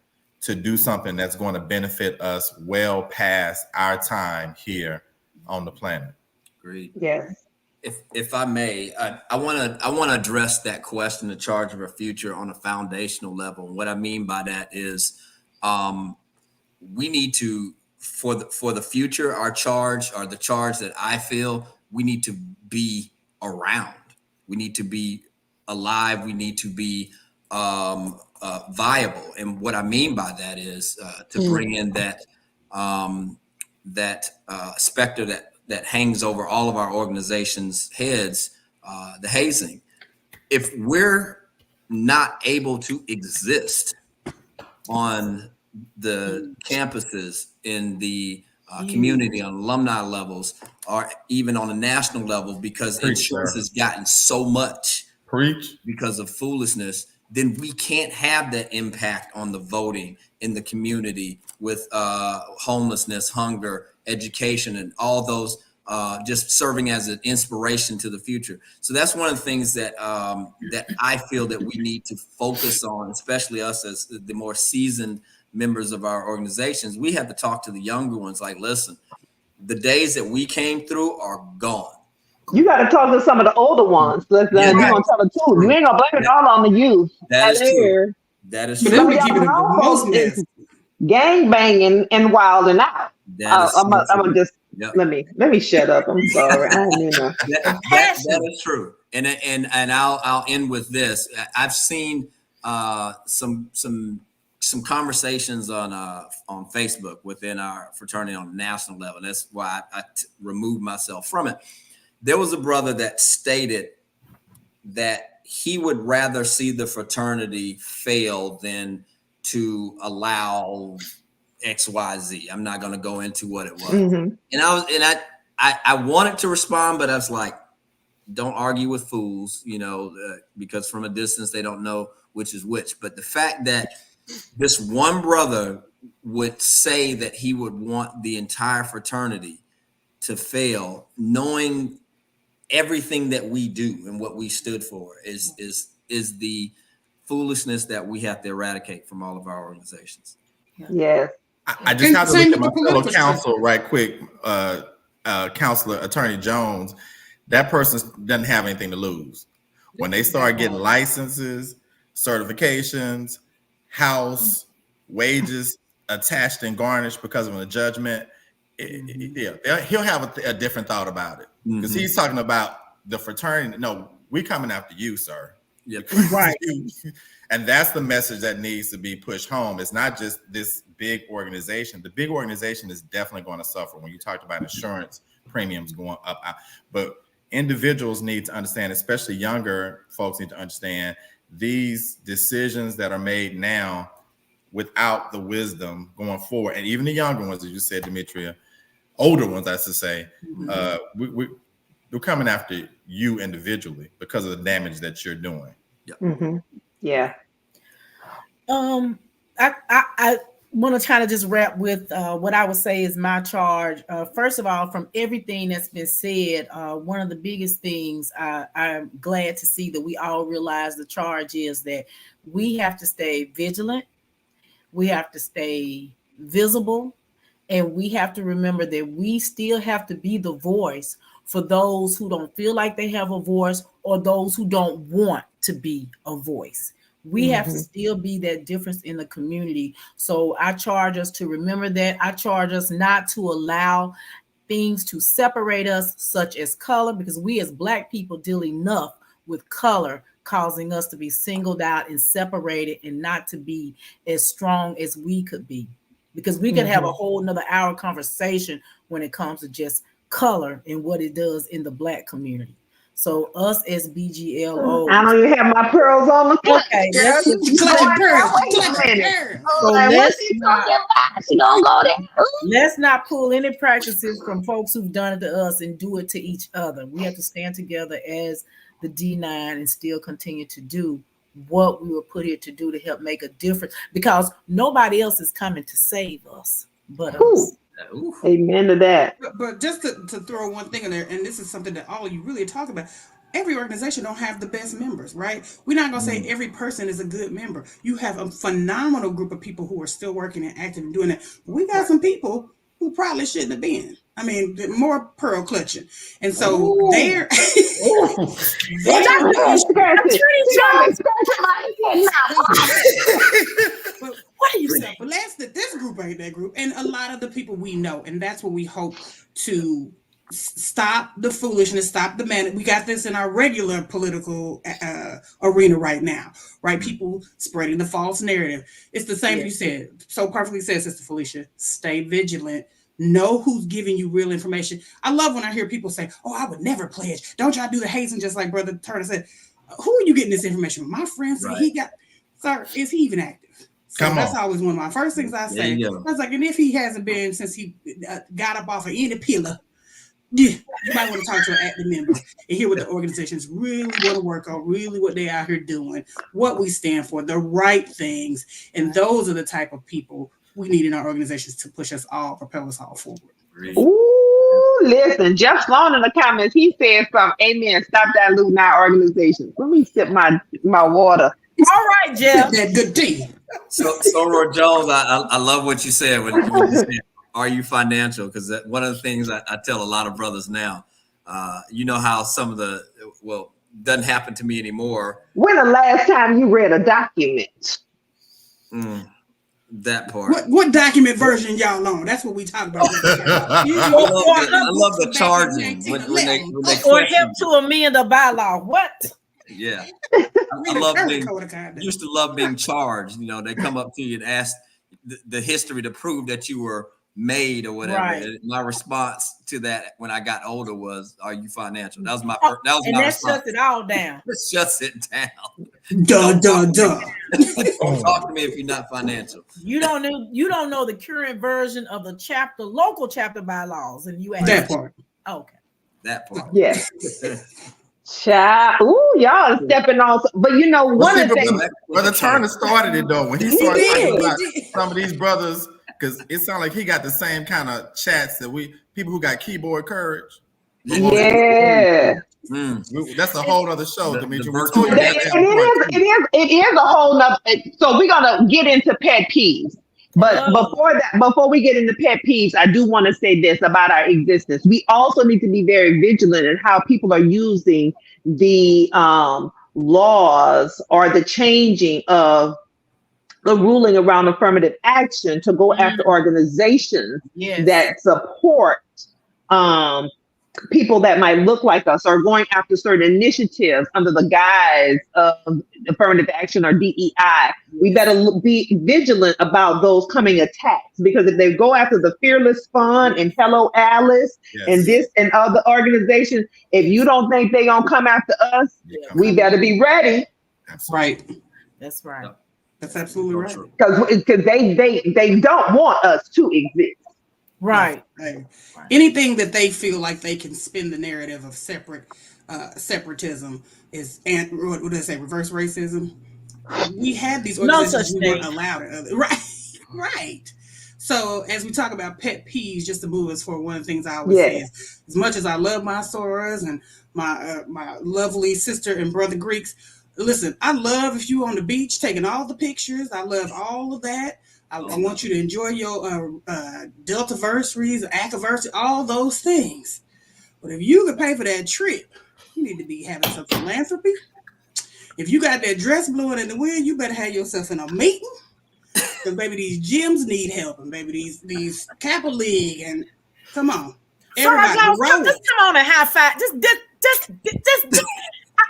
S5: to do something that's going to benefit us well past our time here on the planet.
S4: Agreed.
S1: Yes.
S4: If I may, I want to address that question, the charge of our future, on a foundational level. And what I mean by that is, we need to, for the future, our charge, or the charge that I feel, we need to be around. We need to be alive. We need to be viable. And what I mean by that is to bring in that specter that hangs over all of our organizations' heads, the hazing. If we're not able to exist on the campuses, in the community, on alumni levels, or even on a national level, because insurance has gotten so much because of foolishness, then we can't have that impact on the voting in the community with homelessness, hunger, education, and all those just serving as an inspiration to the future. So that's one of the things that that I feel that we need to focus on, especially us as the more seasoned members of our organizations. We have to talk to the younger ones, like, listen, the days that we came through are gone.
S1: You got to talk to some of the older ones. Listen, you're going to tell the truth. You ain't going to blame it all on the youth.
S4: That is true. That is true.
S1: Some of y'all folks is gang banging and wilding out. I'm gonna just let me shut up. I'm sorry. I don't mean to.
S4: That is true. And I'll end with this. I've seen some conversations on Facebook within our fraternity on a national level. That's why I removed myself from it. There was a brother that stated that he would rather see the fraternity fail than to allow XYZ. I'm not going to go into what it was. And I wanted to respond, but I was like, don't argue with fools, you know, because from a distance they don't know which is which. But the fact that this one brother would say that he would want the entire fraternity to fail, knowing everything that we do and what we stood for, is the foolishness that we have to eradicate from all of our organizations.
S1: Yes.
S5: I just have to look at my fellow counsel right quick, Counselor Attorney Jones. That person doesn't have anything to lose. When they start getting licenses, certifications, house, wages attached and garnished because of a judgment, he'll have a different thought about it, because he's talking about the fraternity. No, we coming after you, sir.
S4: Yep.
S3: Right.
S5: And that's the message that needs to be pushed home. It's not just this big organization. The big organization is definitely going to suffer when you talked about insurance premiums going up. But individuals need to understand, especially younger folks need to understand, these decisions that are made now without the wisdom going forward. And even the younger ones, as you said, Demetria, older ones, I should say, we're coming after you individually because of the damage that you're doing.
S1: Yeah.
S2: I want to kind of just wrap with what I would say is my charge. First of all, from everything that's been said, one of the biggest things I'm glad to see that we all realize the charge is that we have to stay vigilant, we have to stay visible, and we have to remember that we still have to be the voice for those who don't feel like they have a voice or those who don't want to be a voice. We have to still be that difference in the community. So I charge us to remember that. I charge us not to allow things to separate us, such as color, because we as Black people deal enough with color causing us to be singled out and separated and not to be as strong as we could be. Because we could have a whole nother hour conversation when it comes to just color and what it does in the Black community. So us as BGLO.
S1: I don't even have my pearls on the clutch.
S2: Okay,
S3: Girl,
S2: let's just,
S3: clutch pearls,
S1: Wait a
S3: clutch
S1: minute.
S3: pearls.
S2: so
S1: Like,
S2: let's
S1: what's he
S2: not-
S1: talking about? She gonna go there?
S2: let's not pull any practices from folks who've done it to us and do it to each other. We have to stand together as the D9 and still continue to do what we were put here to do to help make a difference, because nobody else is coming to save us but us.
S1: Ooh.
S4: Ooh.
S1: Amen to that.
S3: But just to throw one thing in there, and this is something that all of you really talk about. Every organization don't have the best members, right? We're not gonna say every person is a good member. You have a phenomenal group of people who are still working and active and doing that. But we got some people who probably shouldn't have been. I mean, more pearl clutching, and so
S1: Ooh.
S3: they're.
S2: What are you saying?
S3: But this group ain't that group, and a lot of the people we know, and that's what we hope to stop the foolishness, stop the man. We got this in our regular political arena right now, right? People spreading the false narrative. It's the same you said. So perfectly said, Sister Felicia. Stay vigilant. Know who's giving you real information. I love when I hear people say, "Oh, I would never pledge. Don't y'all do the hazing?" Just like Brother Turner said. Who are you getting this information from? My friend said he got. Sir, is he even active? So that's always one of my first things I say. I was like, and if he hasn't been since he got up off of any pillar, yeah, you might want to talk to an active member and hear what the organizations really want to work on, really what they out here doing, what we stand for, the right things. And those are the type of people we need in our organizations to push us all, propel us all forward.
S1: Ooh, listen, Jeff Sloan in the comments, he said something. Amen. Stop diluting our organization. Let me sip my water.
S2: All right, Jeff.
S3: That good tea.
S4: So Roy Jones, I love what you said when you said, "Are you financial?" Because one of the things I tell a lot of brothers now, you know how some of the doesn't happen to me anymore.
S1: When the last time you read a document?
S4: That part.
S3: What document version y'all on? That's what we talk about.
S4: I love the charging when they
S2: Or help to amend the bylaw. What?
S4: Yeah. I love used to love being charged. You know, they come up to you and ask the history to prove that you were made or whatever.
S2: Right.
S4: My response to that when I got older was, "Are you financial?" That was my first. That was
S2: and
S4: my
S2: that
S4: response.
S2: shuts it all down.
S4: It shuts it down.
S3: Duh.
S4: Don't talk to me if you're not financial.
S2: You don't know the current version of the local chapter bylaws, and you ask
S3: that part.
S2: Okay.
S4: That part.
S1: Yes. Child, ooh, y'all are stepping on. But you know, one of the things.
S5: Brother Turner started it though when he started talking about some of these brothers, because it sounded like he got the same kind of chats that people who got keyboard courage.
S1: Yeah.
S5: That's a whole other show, Demetri.
S1: It is a whole nother. So we're gonna get into pet peeves. But before we get into pet peeves, I do want to say this about our existence. We also need to be very vigilant in how people are using the laws or the changing of the ruling around affirmative action to go after organizations that support people that might look like us, or going after certain initiatives under the guise of affirmative action or DEI. We better be vigilant about those coming attacks, because if they go after the Fearless Fund and Hello Alice and this and other organizations, if you don't think they're gonna come after us, we better be ready.
S3: Right.
S2: That's right.
S3: That's absolutely right.
S1: Because they don't want us to exist.
S2: Right.
S3: Anything that they feel like they can spin the narrative of separatism is, and what do they say, reverse racism. We had these organizations we weren't allowed it. Right. So as we talk about pet peeves, just to move us forward, one of the things I always say is, as much as I love my Soras and my lovely sister and brother Greeks, listen, I love if you on the beach taking all the pictures. I love all of that. I want you to enjoy your Deltaversaries, Acaversary, all those things. But if you could pay for that trip, you need to be having some philanthropy. If you got that dress blowing in the wind, you better have yourself in a meeting. Because baby, these gyms need help, and baby, these Kappa League, and come on, everybody,
S2: just come on and high five. Just.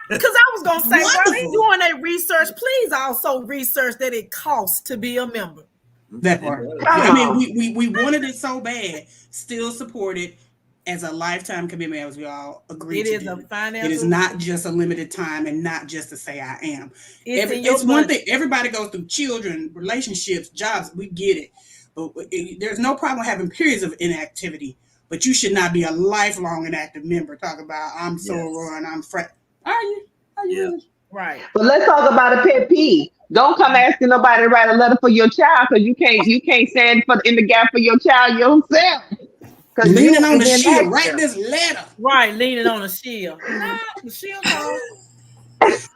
S2: Because I was gonna say, while they doing their research, please also research that it costs to be a member.
S3: That part. I mean, we wanted it so bad, still support it as a lifetime commitment, as we all agree
S2: It
S3: to
S2: is a
S3: do.
S2: financial.
S3: It is not just a limited time and not just to say I am.
S2: It's in your
S3: It's one
S2: budget.
S3: thing. Everybody goes through children, relationships, jobs. We get it. But there's no problem having periods of inactivity. But you should not be a lifelong inactive member. Talk about I'm so run, I'm fret. Are you? Are you?
S4: Yeah.
S3: Really?
S2: Right.
S1: But let's talk about a pet peeve. Don't come asking nobody to write a letter for your child because you can't stand in the gap for your child yourself. Because
S3: Leaning on the shield, write this letter.
S2: Right, leaning on a shield. No, the shield goes.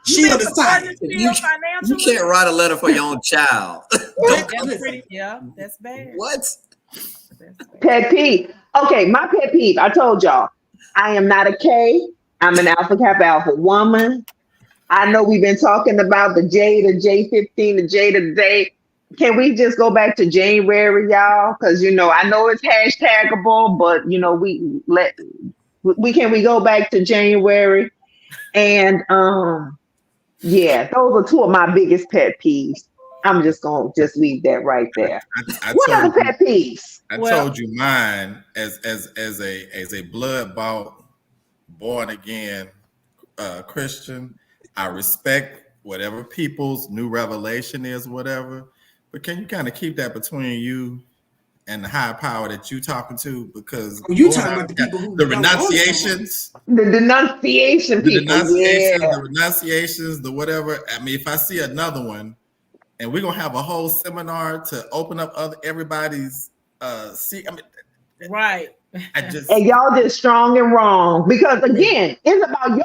S3: Shield aside.
S4: You can't write a letter for your own child.
S2: That's bad.
S4: What?
S2: That's bad.
S1: Pet peeve. Okay, my pet peeve. I told y'all, I am not a K. I'm an Alpha Kappa Alpha woman. I know we've been talking about the J, the J15, the J to the J. Can we just go back to January, y'all? Because I know it's hashtagable, but we go back to January, and those are two of my biggest pet peeves. I'm just gonna leave that right there. What are the pet peeves?
S5: I told you mine as a blood bought, born again Christian. I respect whatever people's new revelation is, whatever. But can you kind of keep that between you and the higher power that you talking to? Because
S3: you talking about the people who
S5: the renunciations,
S1: the denunciation people,
S5: the renunciations, the whatever. I mean, if I see another one, and we're gonna have a whole seminar to open up everybody's
S2: right.
S1: And y'all just strong and wrong because again, it's about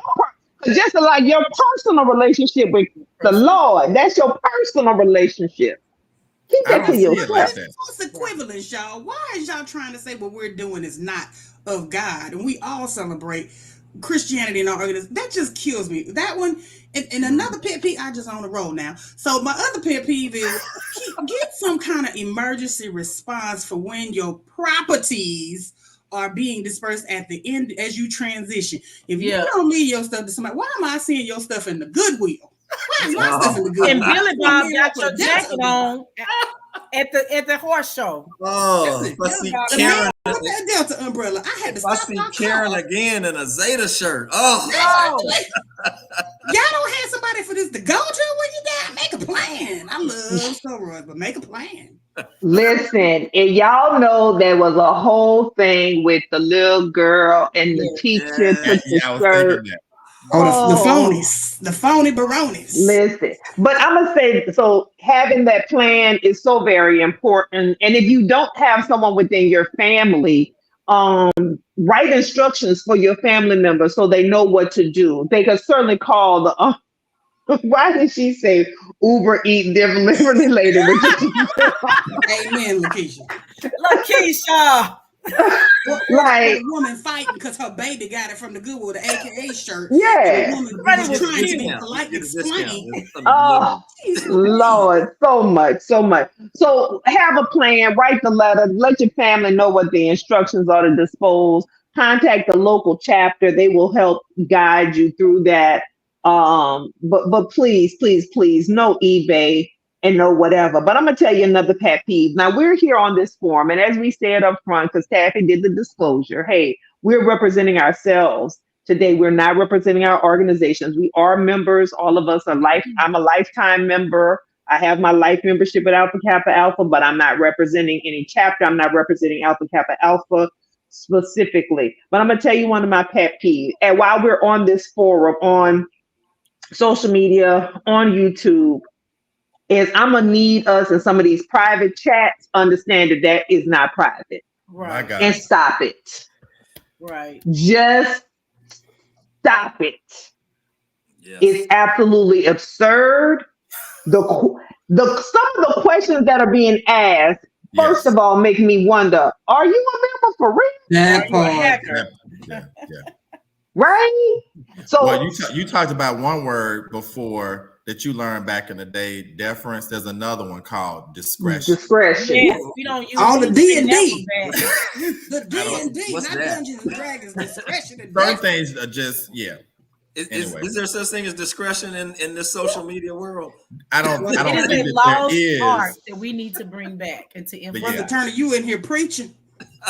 S1: just like your personal relationship with the Lord. That's your personal relationship. Keep that to yourself.
S3: It's equivalent, y'all. Why is y'all trying to say what we're doing is not of God? And we all celebrate Christianity in our organization. That just kills me. That one, and another pet peeve, I just on the roll now. So my other pet peeve is get some kind of emergency response for when your properties are being dispersed at the end as you transition. If you don't leave your stuff to somebody, why am I seeing your stuff in the Goodwill? Why is my stuff in the Goodwill?
S2: And Billy Bob got your jacket on at the horse show.
S4: Oh, if I see Karen
S3: with that Delta umbrella, I had to stop.
S4: I see Karen again in a Zeta shirt. Oh,
S3: y'all don't have somebody for this to go to when you die. Make a plan. I love steroids, but make a plan.
S1: Listen, and y'all know there was a whole thing with the little girl and the teacher took the shirt.
S3: The phony baronis.
S1: Listen, but I'm gonna say so. Having that plan is so very important, and if you don't have someone within your family, write instructions for your family members so they know what to do. They can certainly call the. Why did she say Uber Eat delivery lady?
S3: Amen, Lakeisha.
S2: Lakeisha.
S1: Like
S3: a woman fighting because her baby got it from the Goodwill, the AKA shirt.
S1: Yeah.
S3: The woman was trying to be polite, explain.
S1: Oh, Lord, so much. So have a plan, write the letter, let your family know what the instructions are to dispose. Contact the local chapter. They will help guide you through that. But please, no eBay and no whatever. But I'm gonna tell you another pet peeve. Now we're here on this forum, and as we said up front, because Taffy did the disclosure, hey, we're representing ourselves today. We're not representing our organizations. We are members. All of us are I'm a lifetime member. I have my life membership at Alpha Kappa Alpha, but I'm not representing any chapter. I'm not representing Alpha Kappa Alpha specifically. But I'm gonna tell you one of my pet peeves. And while we're on this forum, on social media, on YouTube, is I'm gonna need us in some of these private chats understand that is not private.
S2: Right.
S1: And stop it.
S2: Right.
S1: Just stop it.
S4: Yes.
S1: It's absolutely absurd. Some of the questions that are being asked, first of all, make me wonder, are you a member for real?
S3: That part.
S5: Yeah.
S1: Right? So
S5: well, you talked about one word before that you learned back in the day, deference. There's another one called discretion.
S2: Yes, we don't use
S3: all the D&D.
S2: The
S3: D&D, not Dungeons and Dragons. Discretion and
S5: certain things are just
S4: Is there such thing as discretion in this social media world?
S5: I don't think
S2: it is a
S5: that
S2: lost
S5: there is.
S2: art that we need to bring back and to implement.
S3: Brother Turner, you in here preaching.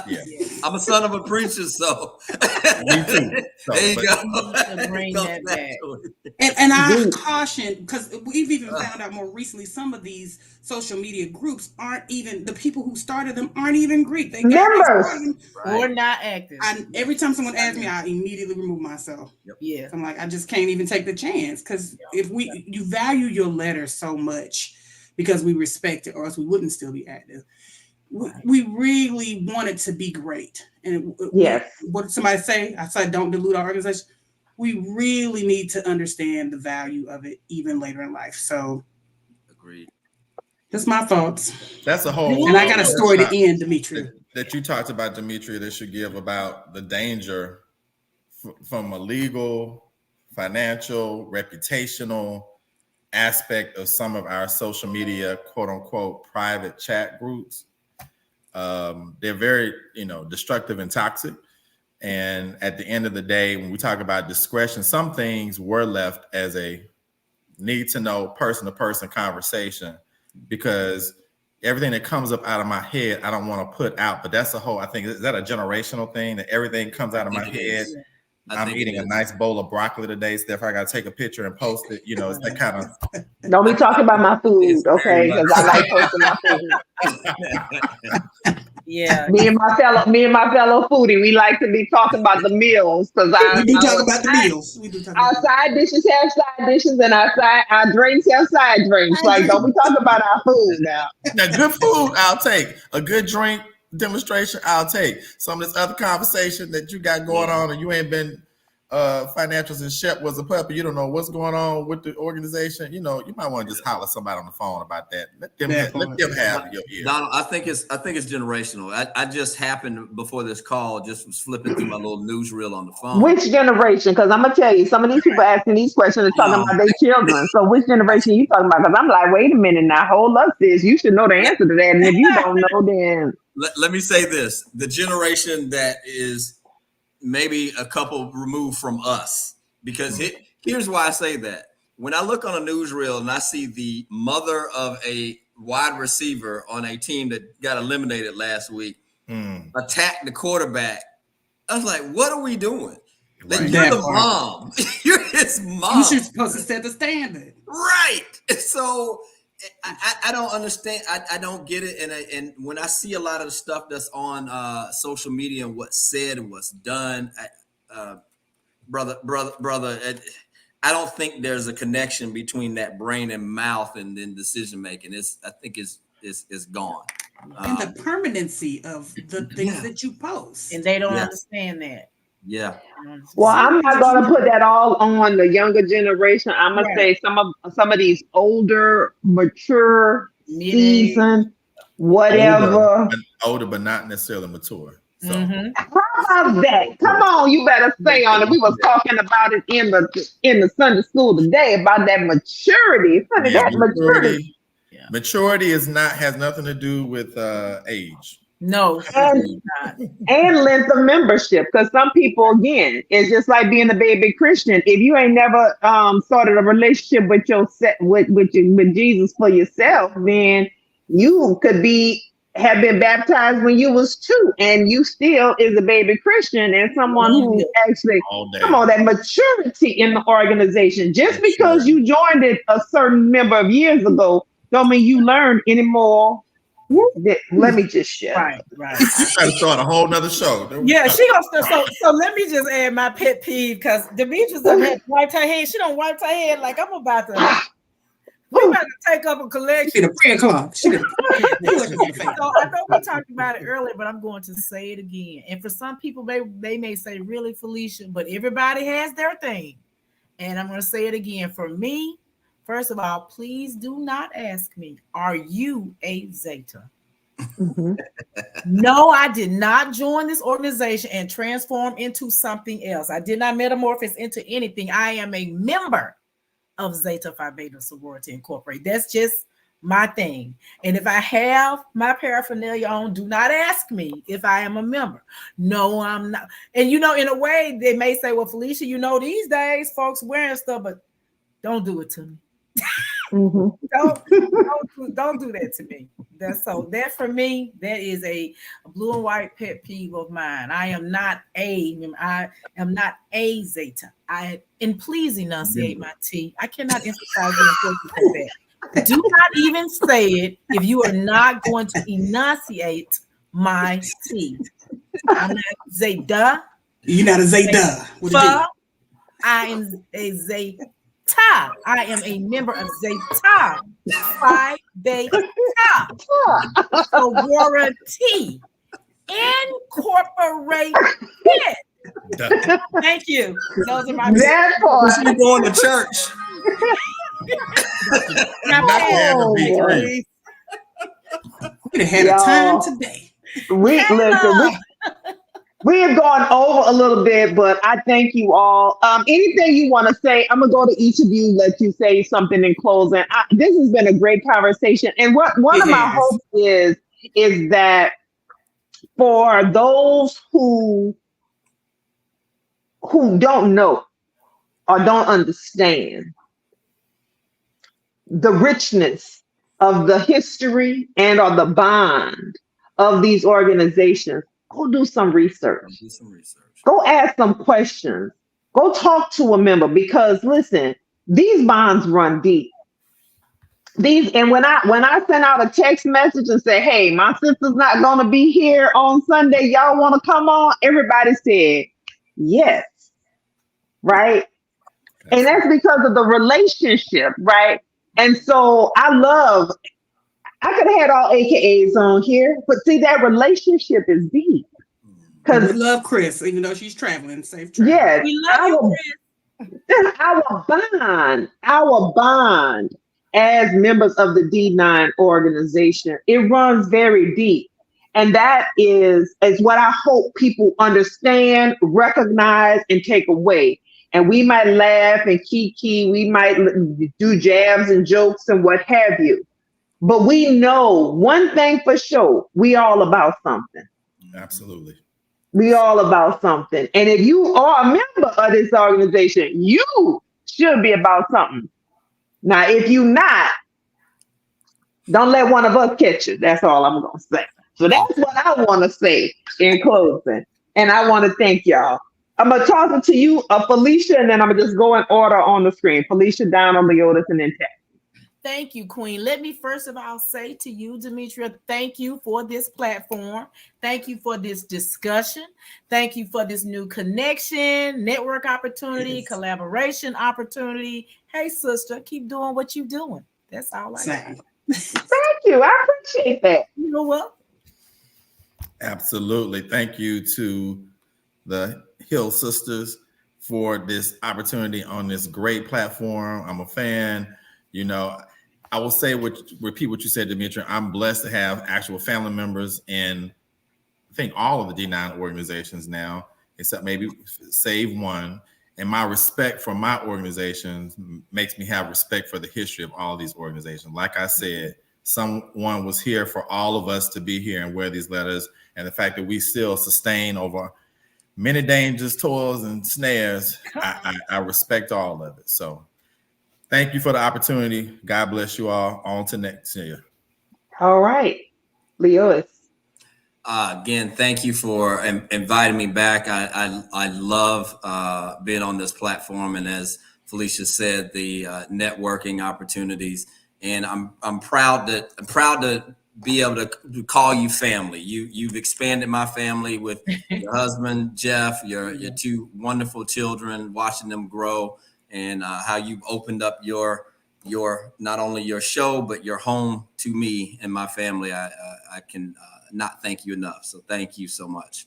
S5: Yeah.
S4: I'm a son of a preacher, so
S5: Me too. So,
S4: there you
S5: but-
S4: go.
S2: We need to bring
S4: Goes
S2: that
S4: back
S2: back.
S4: to it.
S3: And I
S1: We-
S3: caution, because we've even found out more recently, some of these social media groups aren't even, the people who started them aren't even Greek. They
S1: Members.
S2: Or
S4: Right.
S2: not active.
S3: Every time someone asks me, I immediately remove myself.
S2: Yeah.
S3: I'm like, I just can't even take the chance, because if you value your letter so much because we respect it, or else we wouldn't still be active. We really want it to be great. And
S1: Yes.
S3: what did somebody say? I said, don't dilute our organization. We really need to understand the value of it even later in life. So
S4: Agreed.
S3: that's my thoughts.
S5: That's a whole.
S3: And I got a story to end, Demetria.
S5: That you talked about, Demetria, that should give about the danger from a legal, financial, reputational aspect of some of our social media, quote unquote, private chat groups. They're very, destructive and toxic. And at the end of the day, when we talk about discretion, some things were left as a need to know person-to-person conversation, because everything that comes up out of my head, I don't want to put out. But that's I think, is that a generational thing, that everything comes out of my head? I'm eating a nice bowl of broccoli today, Steph. I got to take a picture and post it. It's that kind of.
S1: Don't be talking about my food,
S4: It's
S1: okay?
S4: very
S1: Because I like posting my food.
S2: Yeah.
S1: Me and my fellow foodie, we like to be talking about the meals, because
S3: We do talk about the meals. We do talk
S1: our
S3: about
S1: side dishes have side dishes, and our drinks have side drinks. Like, don't be talking about our food now.
S5: Now, good food, I'll take. A good drink demonstration, I'll take. Some of this other conversation that you got going on, and you ain't been financials and Shep was a puppy. You don't know what's going on with the organization. You might want to just holler somebody on the phone about that. Let them have your ear.
S4: Donald, I think it's generational. I just happened before this call, just was flipping through my little newsreel on the phone.
S1: Which generation? Because I'm gonna tell you, some of these people asking these questions are talking about their children. So which generation you talking about? Because I'm like, wait a minute now, hold up, sis. You should know the answer to that. And if you don't know, then
S4: Let me say this: the generation that is maybe a couple removed from us, because here's why I say that. When I look on a newsreel and I see the mother of a wide receiver on a team that got eliminated last week attack the quarterback, I was like, what are we doing? Like,
S5: Right.
S4: you're the mom. You're his mom.
S3: You should supposed to set the standard.
S4: Right. So I don't understand. I don't get it. And when I see a lot of the stuff that's on social media and what's said and what's done, brother, I don't think there's a connection between that brain and mouth and then decision making. I think it's gone.
S3: And the permanency of the things that you post.
S2: And they don't
S4: Yes.
S2: understand that.
S4: Yeah.
S1: well, I'm not gonna put that all on the younger generation. I'm gonna say some of these older, mature, seasoned, whatever.
S5: Older, but not necessarily mature. So
S1: How about that? Come on, you better stay on it. We was talking about it in the Sunday school today about that maturity. Honey, that maturity.
S5: Maturity has nothing to do with age.
S2: No.
S1: And length of membership, because some people, again, it's just like being a baby Christian. If you ain't never started a relationship with with Jesus for yourself, then you could have been baptized when you was 2, and you still is a baby Christian and someone who actually that maturity in the organization. Just because you joined it a certain number of years ago, don't mean you learned anymore. Let me just share.
S2: Right.
S5: You try to start a whole nother show.
S2: Yeah, she gonna start. So let me just add my pet peeve, because Demetria's wiped her head. She don't wipe her head like I'm about to. We about to take up a collection.
S3: She the prayer cloth.
S2: So I know we talked about it earlier, but I'm going to say it again. And for some people, they may say, really, Felicia, but everybody has their thing. And I'm going to say it again. For me, first of all, please do not ask me, are you a Zeta?
S1: Mm-hmm.
S2: No, I did not join this organization and transform into something else. I did not metamorphose into anything. I am a member of Zeta Phi Beta Sorority Incorporated. That's just my thing. And if I have my paraphernalia on, do not ask me if I am a member. No, I'm not. And in a way, they may say, well, Felicia, these days folks wearing stuff, but don't do it to me.
S1: Mhm.
S2: Don't do that to me. That for me, that is a blue and white pet peeve of mine. I am not a Zeta. And please enunciate my T. I cannot emphasize the importance of that. Do not even say it if you are not going to enunciate my T. I'm not Zeta.
S3: You're not a Zeta. With a D.
S2: I am a Zeta. I am a member of Zeta Phi Beta Sorority Incorporated. Thank you. Those are my
S1: That part.
S4: You going to church?
S5: B3.
S3: We'd have had a time today.
S1: We have gone over a little bit, but I thank you all. Anything you want to say, I'm gonna go to each of you, let you say something in closing. This has been a great conversation, and one of my hopes is that for those who don't know or don't understand the richness of the history and or the bond of these organizations, go do some research. Go ask some questions. Go talk to a member, because listen, these bonds run deep. And when I send out a text message and say, hey, my sister's not gonna be here on Sunday, y'all want to come on? Everybody said yes, right? And that's because of the relationship, right? And so I could have had all AKAs on here, but see, that relationship is deep.
S3: We love Chris, even though she's traveling. Safe travel.
S1: Yes,
S2: We love you, Chris.
S1: our bond as members of the D9 organization, it runs very deep. And that is what I hope people understand, recognize, and take away. And we might laugh and kiki, we might do jabs and jokes and what have you. But we know one thing for sure, we all about something.
S5: Absolutely.
S1: We all about something. And if you are a member of this organization, you should be about something. Now, if you not, don't let one of us catch you. That's all I'm going to say. So that's what I want to say in closing. And I want to thank y'all. I'm going to toss it to you, Felicia, and then I'm going to just go in order on the screen. Felicia, Donna, Leotis, and then Ted.
S2: Thank you, Queen. Let me first of all say to you, Demetria, thank you for this platform. Thank you for this discussion. Thank you for this new connection, network opportunity, collaboration opportunity. Hey, sister, keep doing what you're doing. That's all I got.
S1: Thank you. I appreciate that.
S2: You know what?
S5: Absolutely. Thank you to the Hill Sisters for this opportunity on this great platform. I'm a fan. You know, I will say repeat what you said, Demetria. I'm blessed to have actual family members in, I think, all of the D9 organizations now, except maybe save one. And my respect for my organizations makes me have respect for the history of all of these organizations. Like I said, someone was here for all of us to be here and wear these letters. And the fact that we still sustain over many dangers, toils, and snares, I respect all of it. So thank you for the opportunity. God bless you all. On to next year.
S1: All right. Leotis.
S4: Again, thank you for inviting me back. I love being on this platform, and as Felicia said, the networking opportunities. And I'm proud to be able to call you family. You've expanded my family with your husband Jeff, your two wonderful children, watching them grow, and how you've opened up your not only your show but your home to me and my family. I can not thank you enough. So thank you so much.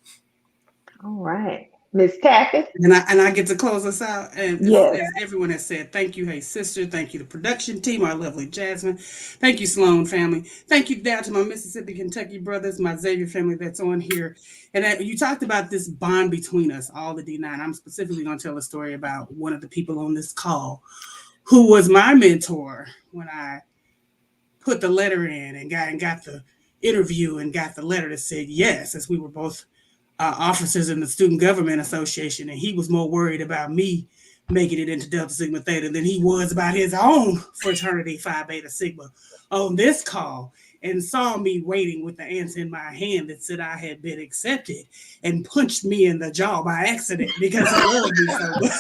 S1: All right. Miss Taffet.
S3: And I get to close us out. And
S1: yes,
S3: as everyone has said, thank you, Hey Sister. Thank you to production team, our lovely Jasmine. Thank you, Sloan family. Thank you down to my Mississippi, Kentucky brothers, my Xavier family that's on here. And you talked about this bond between us, all the D9. I'm specifically going to tell a story about one of the people on this call who was my mentor when I put the letter in and got the interview and got the letter that said yes, as we were both officers in the Student Government Association, and he was more worried about me making it into Delta Sigma Theta than he was about his own fraternity, Phi Beta Sigma, on this call, and saw me waiting with the answer in my hand that said I had been accepted, and punched me in the jaw by accident because he loved me so much.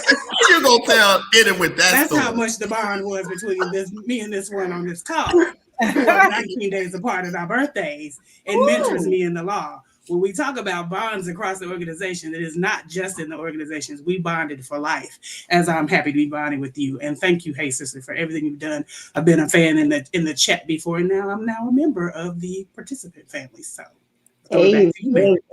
S5: You gonna tell it with that
S3: That's
S5: story.
S3: how much the bond was between me and this one on this call. Who are 19 days apart at our birthdays, and mentors me in the law. When we talk about bonds across the organization, it is not just in the organizations. We bonded for life, as I'm happy to be bonding with you. And thank you, Hey Sister, for everything you've done. I've been a fan in the chat before, and now I'm a member of the participant family. So
S1: Amen.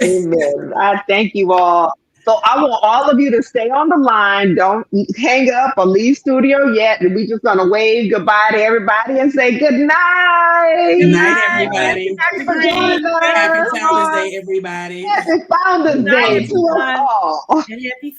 S1: Amen. I thank you all. So I want all of you to stay on the line. Don't hang up or leave studio yet. We're just gonna wave goodbye to everybody and say good night.
S3: Good night, everybody.
S1: Thanks for joining us.
S3: Happy Founders Day, everybody.
S1: Happy Founders
S2: Good night,
S1: Day to us
S2: everyone.
S1: all.
S2: And happy